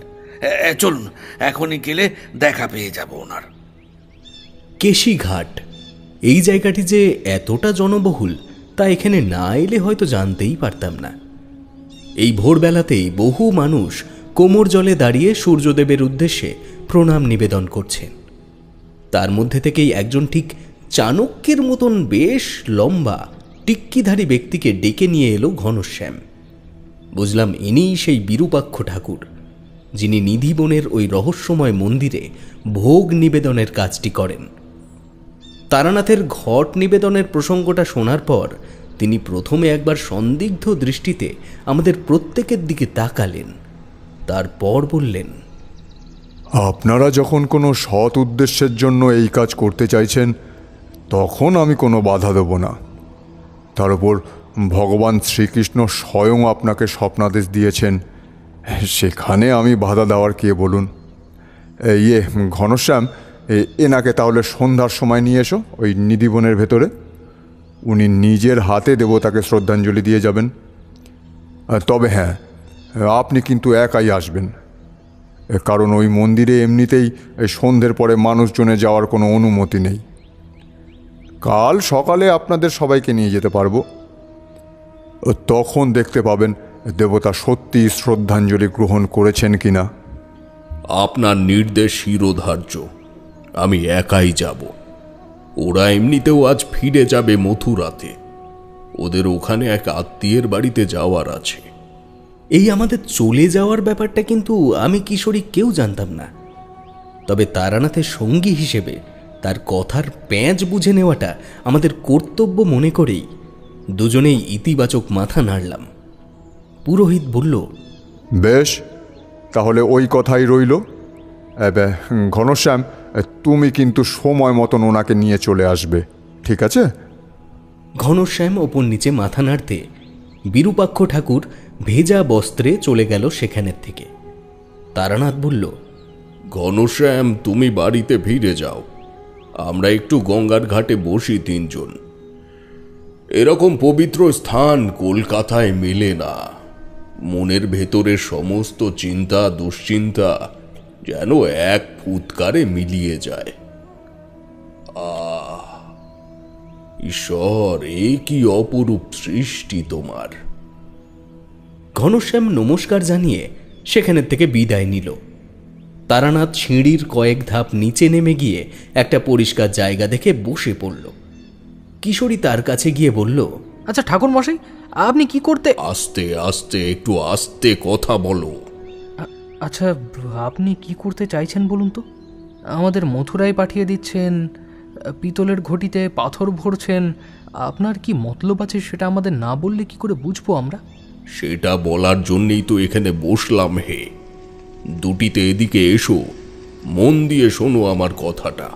চলুন, এখনই গেলে দেখা পেয়ে যাব ওনার। কেশিঘাট এই জায়গাটি যে এতটা জনবহুল তা এখানে না এলে হয়তো জানতেই পারতাম না। এই ভোরবেলাতেই বহু মানুষ কোমর জলে দাঁড়িয়ে সূর্যদেবের উদ্দেশ্যে প্রণাম নিবেদন করছেন। তার মধ্যে থেকেই একজন ঠিক চাণক্যের মতন বেশ লম্বা টিক্কিধারী ব্যক্তিকে ডেকে নিয়ে এলো ঘনশ্যাম। বুঝলাম ইনিই সেই বিরূপাক্ষ ঠাকুর, যিনি নিধিবনের ওই রহস্যময় মন্দিরে ভোগ নিবেদনের কাজটি করেন। তারানাথের ঘট নিবেদনের প্রসঙ্গটা শোনার পর তিনি প্রথমে একবার সন্দিগ্ধ দৃষ্টিতে আমাদের প্রত্যেকের দিকে তাকালেন, তারপর বললেন, আপনারা যখন কোনো সৎ উদ্দেশ্যের জন্য এই কাজ করতে চাইছেন তখন আমি কোনো বাধা দেব না। তার উপর ভগবান শ্রীকৃষ্ণ স্বয়ং আপনাকে স্বপ্নাদেশ দিয়েছেন, সেখানে আমি বাধা দেওয়ার কে বলুন? ঘনশ্যাম, এনাকে তাহলে সন্ধ্যার সময় নিয়ে এসো ওই নিধিবনের ভেতরে। উনি নিজের হাতে দেবতাকে শ্রদ্ধাঞ্জলি দিয়ে যাবেন। তবে হ্যাঁ, আপনি কিন্তু একাই আসবেন, কারণ ওই মন্দিরে এমনিতেই সন্ধ্যের পরে মানুষজনে যাওয়ার কোনো অনুমতি নেই। কাল সকালে আপনাদের সবাইকে নিয়ে যেতে পারবো, তখন দেখতে পাবেন দেবতা সত্যি শ্রদ্ধাঞ্জলি গ্রহণ করেছেন কিনা। আপনার নির্দেশ শিরোধার্য, আমি একাই যাব। ওরা এমনিতেও আজ ফিরে যাবে মথুরাতে, ওদের ওখানে এক আত্মীয়ের বাড়িতে যাওয়ার আছে। এই আমাদের চলে যাওয়ার ব্যাপারটা কিন্তু আমি কিশোরী কেউ জানতাম না। তবে তারানাথের সঙ্গী হিসেবে তার কথার প্যাঁচ বুঝে নেওয়াটা আমাদের কর্তব্য মনে করেই দুজনেই ইতিবাচক মাথা নাড়লাম। পুরোহিত বলল, বেশ, তাহলে ওই কথাই রইল। ঘনশ্যাম, তুমি কিন্তু সময় মতন ওনাকে নিয়ে চলে আসবে, ঠিক আছে? ঘনশ্যাম ওপর নিচে মাথা নাড়তে বিরূপাক্ষ ঠাকুর ভেজা বস্ত্রে চলে গেল সেখানের থেকে। তারানাথ বলল, ঘনশ্যাম, তুমি বাড়িতে ফিরে যাও, আমরা একটু গঙ্গার ঘাটে বসি তিনজন। এরকম পবিত্র স্থান কলকাতায় মেলে না। মনের ভেতরের সমস্ত চিন্তা দুশ্চিন্তা যেন এক ফুৎকারে মিলিয়ে যায়। ঈশ্বর, এ কি অপরূপ সৃষ্টি তোমার। ঘনশ্যাম নমস্কার জানিয়ে সেখানের থেকে বিদায় নিল। তারানাথ সিঁড়ির কয়েক ধাপ নিচে নেমে গিয়ে একটা পরিষ্কার জায়গা দেখে বসে পড়ল। কিশোরী তার কাছে গিয়ে বলল, আচ্ছা ঠাকুর মশাই, আপনি কি করতে? আস্তে আস্তে, একটু আস্তে কথা বলো। আচ্ছা, আপনি কি করতে চাইছেন বলুন তো? আমাদের মথুরায় পাঠিয়ে দিচ্ছেন, পিতলের ঘটিতে পাথর ভরছেন, আপনার কি মতলব আছে সেটা আমাদের না বললে কি করে বুঝবো আমরা? সেটা বলার জন্যই তো এখানে বসলাম হে। দুটিতে এদিকে এসো, মন দিয়ে শোনো আমার কথাটা।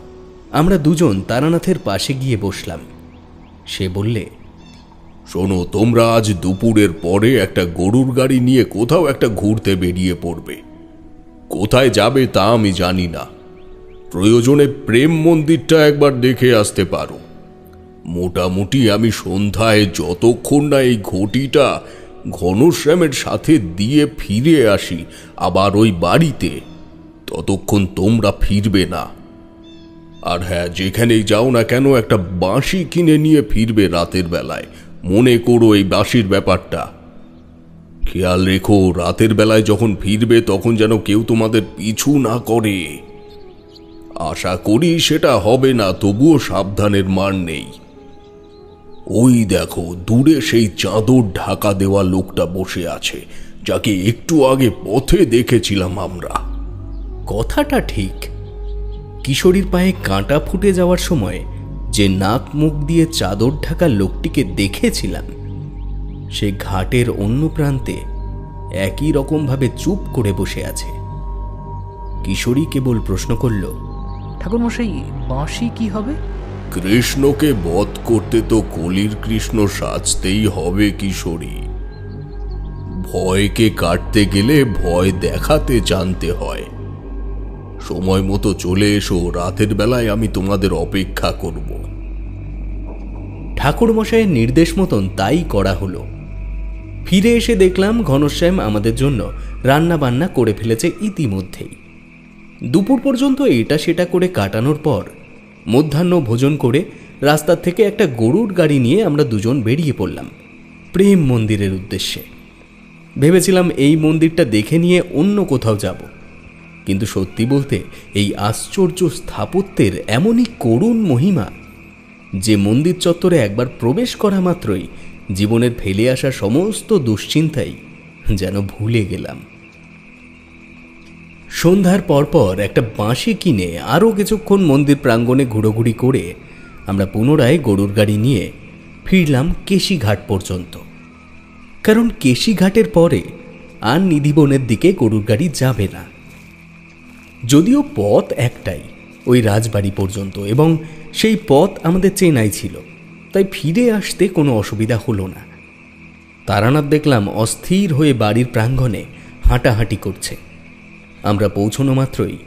আমরা দুজন তারানাথের পাশে গিয়ে বসলাম। সে বললে, শোনো, তোমরা আজ দুপুরের পরে একটা গরুর গাড়ি নিয়ে কোথাও একটা ঘুরতে বেরিয়ে পড়বে। কোথায় যাবে তা আমি জানি না, প্রয়োজনে প্রেম মন্দিরটা একবার দেখে আসতে পারো। মোটামুটি আমি সন্ধ্যায় যতক্ষণ না এই ঘটিটা ঘনশ্যামের সাথে দিয়ে ফিরে আসি আবার ওই বাড়িতে, ততক্ষণ তোমরা ফিরবে না। আর হ্যাঁ, যেখানেই যাও না কেন একটা বাঁশি কিনে নিয়ে ফিরবে রাতের বেলায়। মনে করো এই বাঁশির ব্যাপারটা। খেয়াল রেখো, রাতের বেলায় যখন ফিরবে তখন যেন কেউ তোমাদের পিছু না করে। আশা করি সেটা হবে না, তবুও সাবধানের মার নেই। ওই দেখো, দূরে সেই চাদর ঢাকা দেওয়া লোকটা বসে আছে, যাকে একটু আগে পথে দেখেছিলাম আমরা। কথাটা ঠিক। কিশোরীর পায়ে কাঁটা ফুটে যাওয়ার সময় যে নাক মুখ দিয়ে চাদর ঢাকা লোকটিকে দেখেছিলাম, সে ঘাটের অন্য প্রান্তে একই রকমভাবে চুপ করে বসে আছে। কিশোরী কেবল প্রশ্ন করল, ঠাকুর মশাই, বাঁশি কি হবে? কৃষ্ণকে বধ করতে তো কলির কৃষ্ণ সাজতেই হবে কিশোরী। ভয়কে কাটতে গেলে ভয় দেখাতে জানতে হয়। সময় মতো চলে এসো, রাতের বেলায় আমি তোমাদের অপেক্ষা করব। ঠাকুর মশাইয়ের নির্দেশ মতন তাই করা হলো। ফিরে এসে দেখলাম ঘনশ্যাম আমাদের জন্য রান্না বান্না করে ফেলেছে ইতিমধ্যেই। দুপুর পর্যন্ত এটা সেটা করে কাটানোর পর মধ্যাহ্ন ভোজন করে রাস্তার থেকে একটা গরুর গাড়ি নিয়ে আমরা দুজন বেরিয়ে পড়লাম প্রেম মন্দিরের উদ্দেশ্যে। ভেবেছিলাম এই মন্দিরটা দেখে নিয়ে অন্য কোথাও যাব, কিন্তু সত্যি বলতে এই আশ্চর্য স্থাপত্যের এমনই করুণ মহিমা যে মন্দির চত্বরে একবার প্রবেশ করা মাত্রই জীবনের ফেলে আসা সমস্ত দুশ্চিন্তাই যেন ভুলে গেলাম। সন্ধ্যার পরপর একটা বাঁশি কিনে আরও কিছুক্ষণ মন্দির প্রাঙ্গণে ঘুরোঘুরি করে আমরা পুনরায় গরুর গাড়ি নিয়ে ফিরলাম কেশিঘাট পর্যন্ত। কারণ কেশিঘাটের পরে আর নিধিবনের দিকে গরুর গাড়ি যাবে না। যদিও পথ একটাই, ওই রাজবাড়ি পর্যন্ত, এবং সেই পথ আমাদের চেনাই ছিল, তাই ফিরে আসতে কোনো অসুবিধা হলো না। তারানাথ দেখলাম অস্থির হয়ে বাড়ির প্রাঙ্গণে হাঁটাহাঁটি করছে। আমরা পৌঁছনো মাত্রই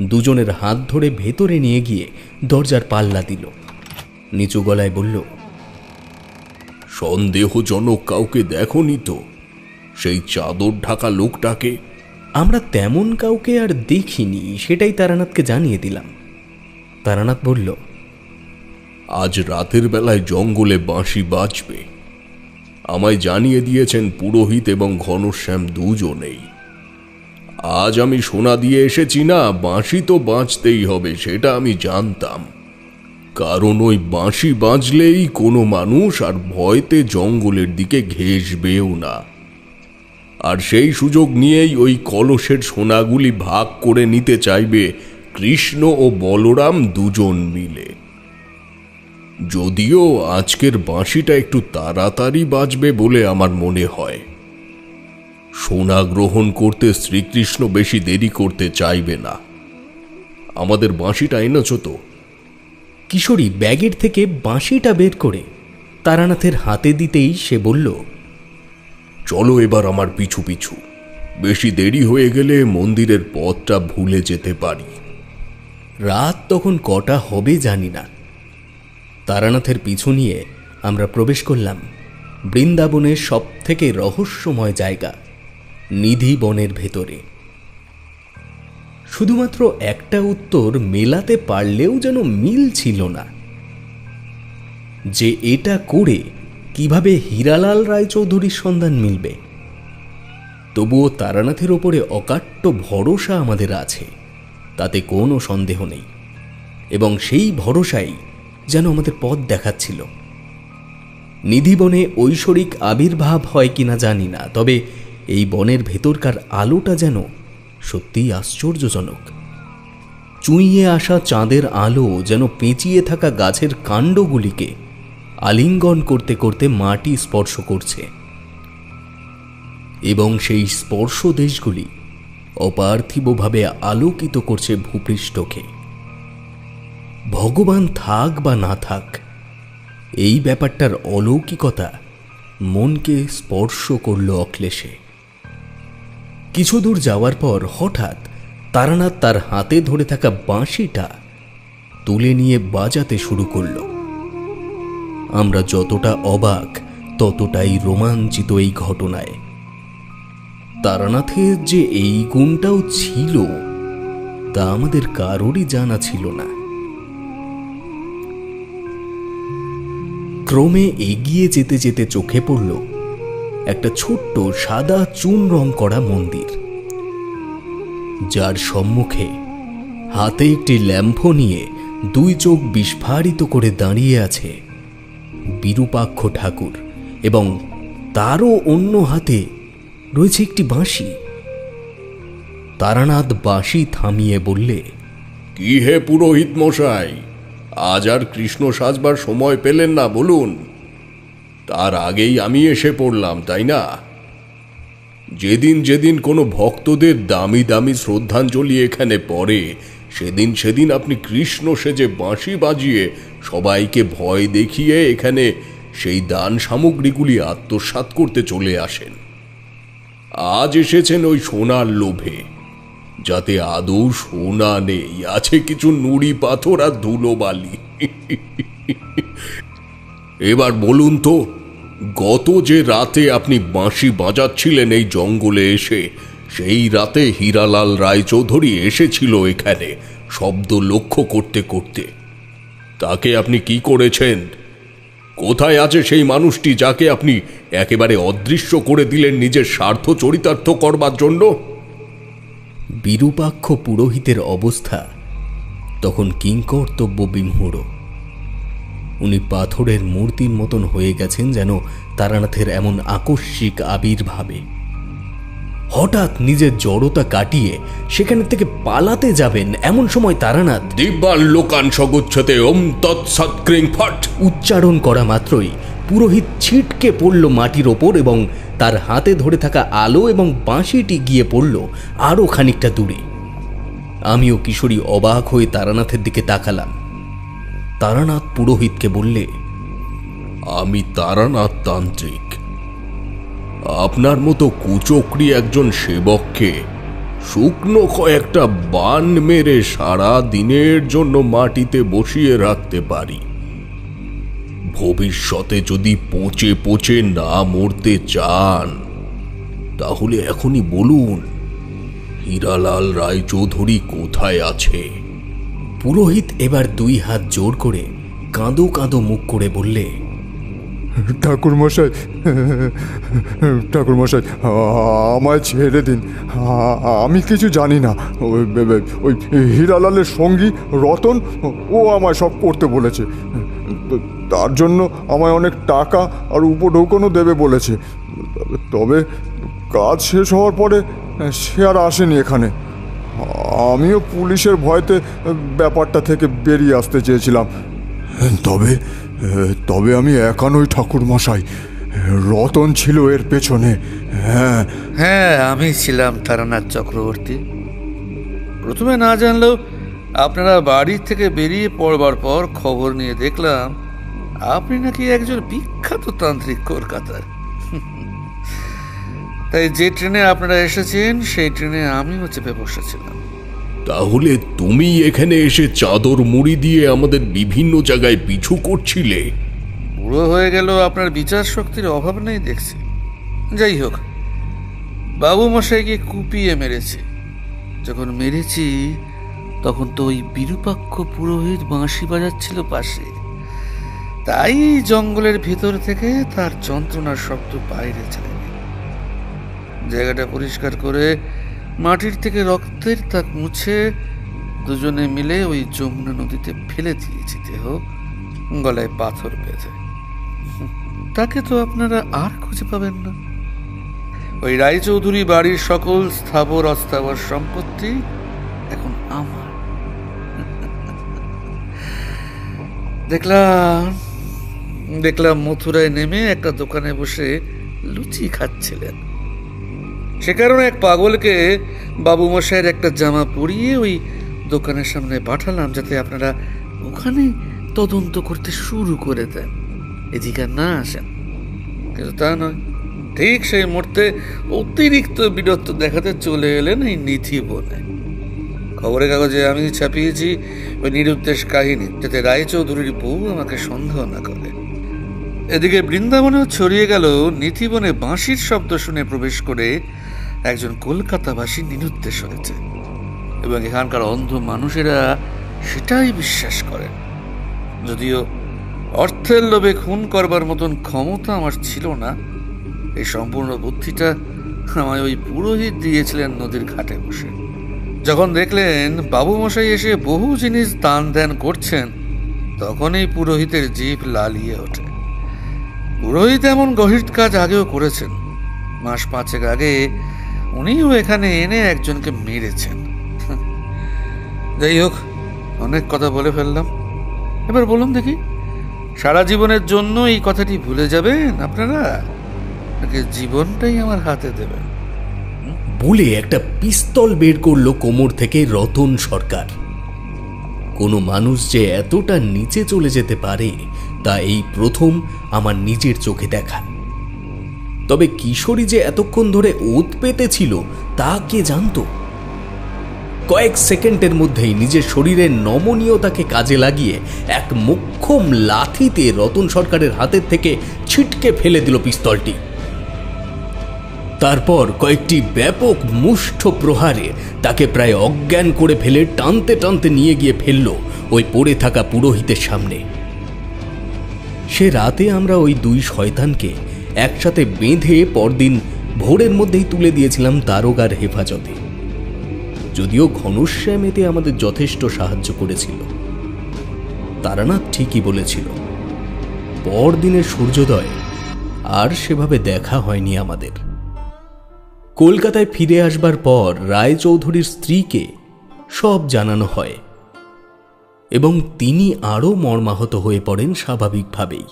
দুজনের হাত ধরে ভেতরে নিয়ে গিয়ে দরজার পাল্লা দিল। নিচু গলায় বলল, সন্দেহজনক কাউকে দেখনি তো? সেই চাদর ঢাকা লোকটাকে? আমরা তেমন কাউকে আর দেখিনি, সেটাই তারানাথকে জানিয়ে দিলাম। তারানাথ বলল, আজ রাতের বেলায় জঙ্গলে বাঁশি বাজবে। আমায় জানিয়ে দিয়েছেন পুরোহিত এবং ঘনশ্যাম দুজনেই। আজ আমি সোনা দিয়ে এসেছি না, বাঁশি তো বাজতেই হবে, সেটা আমি জানতাম। কারণ ওই বাঁশি বাজলেই কোনো মানুষ আর ভয়তে জঙ্গলের দিকে ঘেঁষবেও না। আর সেই সুযোগ নিয়েই ওই কলসের সোনাগুলি ভাগ করে নিতে চাইবে কৃষ্ণ ও বলরাম দুজন মিলে। যদিও আজকের বাঁশিটা একটু তাড়াতাড়ি বাজবে বলে আমার মনে হয়। সোনা গ্রহণ করতে শ্রীকৃষ্ণ বেশি দেরি করতে চাইবে না। আমাদের বাঁশিটা এনেছো তো? কিশোরী ব্যাগের থেকে বাঁশিটা বের করে তারানাথের হাতে দিতেই সে বলল, চলো এবার আমার পিছু পিছু। বেশি দেরি হয়ে গেলে মন্দিরের পথটা ভুলে যেতে পারি। রাত তখন কটা হবে জানি না। তারানাথের পিছু নিয়ে আমরা প্রবেশ করলাম বৃন্দাবনের সব থেকে রহস্যময় জায়গা, নিধি বনের ভেতরে। শুধুমাত্র একটা উত্তর মেলাতে পারলেও যেন মিল ছিল না, যে এটা করে কিভাবে হীরালাল রায়চৌধুরীর সন্ধান মিলবে। তবুও তারানাথের ওপরে অকাট্য ভরসা আমাদের আছে, তাতে কোনো সন্দেহ নেই, এবং সেই ভরসাই যেন আমাদের পথ দেখাচ্ছিল। নিধিবনে ঐশ্বরিক আবির্ভাব হয় কিনা জানি না, তবে এই বনের ভেতরকার আলোটা যেন সত্যিই আশ্চর্যজনক। চুঁইয়ে আসা চাঁদের আলো যেন পেঁচিয়ে থাকা গাছের কাণ্ডগুলিকে আলিঙ্গন করতে করতে মাটি স্পর্শ করছে, এবং সেই স্পর্শ দেশগুলি অপার্থিবভাবে আলোকিত করছে ভূপৃষ্ঠকে। ভগবান থাক বা না থাক, এই ব্যাপারটার অলৌকিকতা মনকে স্পর্শ করল অক্লেশে। কিছু দূর যাওয়ার পর হঠাৎ তারানাথ তার হাতে ধরে থাকা বাঁশিটা তুলে নিয়ে বাজাতে শুরু করল। আমরা যতটা অবাক ততটাই রোমাঞ্চিত এই ঘটনায়। তারানাথের যে এই গুণটাও ছিল তা আমাদের কারোরই জানা ছিল না। ক্রমে এগিয়ে যেতে যেতে চোখে পড়ল একটা ছোট্ট সাদা চুন রং করা মন্দির, যার সম্মুখে হাতে একটি ল্যাম্প নিয়ে দুই চোখ বিস্ফারিত করে দাঁড়িয়ে আছে বিরূপাক্ষ ঠাকুর, এবং তারও অন্য হাতে রয়েছে একটি বাঁশি। তারানাথ বাঁশি থামিয়ে বললে, কি হে পুরোহিত মশাই, আজ আর কৃষ্ণ সাজবার সময় পেলেন না বলুন? তার আগেই আমি এসে পড়লাম, তাই না? যেদিন যেদিন কোনো ভক্তদের দামি দামি শ্রদ্ধাঞ্জলি এখানে পড়ে, সেদিন সেদিন আপনি কৃষ্ণ সেজে বাঁশি বাজিয়ে সবাইকে ভয় দেখিয়ে এখানে সেই দান সামগ্রীগুলি আত্মসাৎ করতে চলে আসেন। আজ এসেছেন ওই সোনার লোভে, যাতে আদৌ সোনা নেই, আছে কিছু নুড়ি পাথর আর ধুলোবালি। এবার বলুন তো, গত যে রাতে আপনি বাঁশি বাজাচ্ছিলেন এই জঙ্গলে এসে, সেই রাতে হীরালাল রায়চৌধুরী এসেছিল এখানে শব্দ লক্ষ্য করতে করতে। তাকে আপনি কি করেছেন? কোথায় আছে সেই মানুষটি যাকে আপনি একেবারে অদৃশ্য করে দিলেন নিজের স্বার্থ চরিতার্থ করবার জন্য? বিরূপাক্ষ পুরোহিতের অবস্থা তখন কিংকর্তব্য বিমূঢ়। উনি পাথরের মূর্তির মতন হয়ে গেছেন, যেন তারানাথের এমন আকস্মিক আবির্ভাবে। হঠাৎ নিজের জড়তা কাটিয়ে সেখানে থেকে পালাতে যাবেন, এমন সময় তারানাথ দিব্যান লোকান সগুচ্ছতে ওম তৎসৎ ক্রিং ফট উচ্চারণ করা মাত্রই পুরোহিত ছিটকে পড়ল মাটির ওপর এবং তার হাতে ধরে থাকা আলো এবং বাঁশিটি গিয়ে পড়ল আরও খানিকটা দূরে। আমিও কিশোরী অবাক হয়ে তারানাথের দিকে তাকালাম। তারানাথ পুরোহিতকে বললে, আমি তারানাথ তান্ত্রিক। আপনার মতো কুচক্রি একজন সেবককে শুকনো কয়েকটা বান মেরে সারা দিনের জন্য মাটিতে বসিয়ে রাখতে পারি। ভবিষ্যতে যদি পচে পচে না মরতে চান তাহলে এখনই বলুন হীরালাল রায়চৌধুরী কোথায় আছে। পুরোহিত এবার দুই হাত জোর করে কাঁদো কাঁদো মুখ করে বললে, ঠাকুরমশাই, ঠাকুরমশাই, আমায় ছেড়ে দিন। আমি কিছু জানি না। ওই হীরালালের সঙ্গী রতন, ও আমায় সব করতে বলেছে। তার জন্য আমায় অনেক টাকা আর উপঢৌকনও দেবে বলেছে। তবে কাজ শেষ হওয়ার পরে সে আর আসেনি এখানে। আমিও পুলিশের ভয়তে ব্যাপারটা থেকে বেরিয়ে আসতে চেয়েছিলাম। তবে আমি একা নই ঠাকুরমশাই, রতন ছিল এর পেছনে। হ্যাঁ, আমি ছিলাম তারানাথ চক্রবর্তী। প্রথমে না জানলেও আপনারা বাড়ি থেকে বেরিয়ে পড়বার পর খবর নিয়ে দেখলাম আপনি নাকি একজন বিখ্যাত তান্ত্রিক কলকাতার। তাই যে ট্রেনে আপনারা এসেছেন সেই ট্রেনে আমিও চেপে বসেছিলাম। তাহলে তুমি এখানে এসে চাদর মুড়ি দিয়ে আমাদের বিভিন্ন জায়গায় পিছু করছিলে? বুড়ো হয়ে গেল আপনার বিচার শক্তির অভাব নেই দেখছি। যাই হোক, বাবু মশাইকে কুপিয়ে মেরেছি। যখন মেরেছি তখন তো ওই বিরূপাক্ষ পুরোহিত বাঁশি বাজাচ্ছিল পাশে, তাই জঙ্গলের ভেতর থেকে তার যন্ত্রণার শব্দ বাইরে চলে। জায়গাটা পরিষ্কার করে মাটির থেকে রক্তের দাগ মুছে দুজনে মিলে ওই যমুনা নদীতে ফেলে দিয়েছি দেহ, গলায় পাথর বেঁধে। তাকে তো আপনারা আর খুঁজে পাবেন না। ওই রায়চৌধুরী বাড়ির সকল স্থাবর অস্থাবর সম্পত্তি এখন আমার। দেখলাম মথুরায় নেমে একটা দোকানে বসে লুচি খাচ্ছিলেন। সে কারণে এক পাগলকে বাবু মশাইয়ের একটা জামা পরিয়ে ওই দোকানের সামনে পাঠালাম, যাতে আপনারা ওখানে তদন্ত করতে শুরু করে দেন, এদিকে না আসেন। কিন্তু তা নয়, ঠিক সেই মুহূর্তে অতিরিক্ত বীরত্ব দেখাতে চলে এলেন এই নিধি বনে। খবরের কাগজে আমি ছাপিয়েছি ওই নিরুদ্দেশ কাহিনী, যাতে রায়চৌধুরীর বউ আমাকে সন্দেহ না করে। এদিকে বৃন্দাবনেও ছড়িয়ে গেল নিধিবনে বাঁশির শব্দ শুনে প্রবেশ করে একজন কলকাতাবাসী নিরুদ্দেশ হয়েছে, এবং এখানকার অন্ধ মানুষেরা সেটাই বিশ্বাস করেন। যদিও অর্থের লোভে খুন করবার মতন ক্ষমতা আমার ছিল না, এই সম্পূর্ণ বুদ্ধিটা আমায় ওই পুরোহিত দিয়েছিলেন নদীর ঘাটে বসে। যখন দেখলেন বাবু মশাই এসে বহু জিনিস দান ধ্যান করছেন, তখনই পুরোহিতের জিভ লালিয়ে ওঠে। পুরোহিত এমন গহীর কাজ আগেও করেছেন। মাস 5 আগে উনিও এখানে এনে একজনকে মেরেছেন। যাই হোক, অনেক কথা বলে ফেললাম। এবার বলুন দেখি, সারা জীবনের জন্য এই কথাটি ভুলে যাবেন আপনারা, নাকি জীবনটাই আমার হাতে দেবেন? বলে একটা পিস্তল বের করলো কোমর থেকে রতন সরকার। কোনো মানুষ যে এতটা নিচে চলে যেতে পারে তা এই প্রথম আমার নিজের চোখে দেখা। তবে কিশোরী যে এতক্ষণ ধরে ওত পেতেছিল তা কে জানতো? কয়েক সেকেন্ডের মধ্যেই নিজের শরীরের নমনীয়তাকে কাজে লাগিয়ে এক মোক্ষম লাথিতে রতন সরকারের হাতের থেকে ছিটকে ফেলে দিল পিস্তলটি। তারপর কয়েকটি ব্যাপক মুষ্ঠ প্রহারে তাকে প্রায় অজ্ঞান করে ফেলে টানতে টানতে নিয়ে গিয়ে ফেলল ওই পড়ে থাকা পুরোহিতের সামনে। সে রাতে আমরা ওই দুই শয়তানকে একসাথে বেঁধে পরদিন ভোরের মধ্যেই তুলে দিয়েছিলাম দারোগার হেফাজতে। যদিও ঘনশ্যাম এতে আমাদের যথেষ্ট সাহায্য করেছিল। তারানাথ ঠিকই বলেছিল, পরদিনের সূর্যোদয় আর সেভাবে দেখা হয়নি আমাদের। কলকাতায় ফিরে আসবার পর রায়চৌধুরীর স্ত্রীকে সব জানানো হয় এবং তিনি আরও মর্মাহত হয়ে পড়েন স্বাভাবিকভাবেই।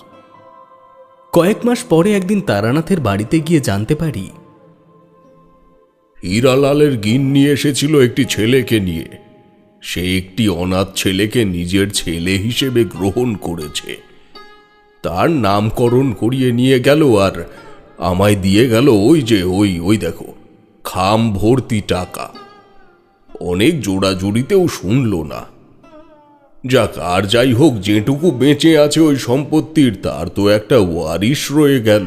কয়েক মাস পরে একদিন তারানাথের বাড়িতে গিয়ে জানতে পারি হীরালালের গিন্নি এসেছিল একটি ছেলেকে নিয়ে। সে একটি অনাথ ছেলেকে নিজের ছেলে হিসেবে গ্রহণ করেছে। তার নামকরণ করিয়ে নিয়ে গেল আর আমায় দিয়ে গেল ওই দেখো খাম ভর্তি টাকা। অনেক জোড়াজুড়িতেও শুনল না। যাক, আর যাই হোক, যেটুকু বেঁচে আছে ওই সম্পত্তির তার তো একটা ওয়ারিশ রয়ে গেল।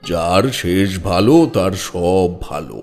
যার শেষ ভালো তার সব ভালো।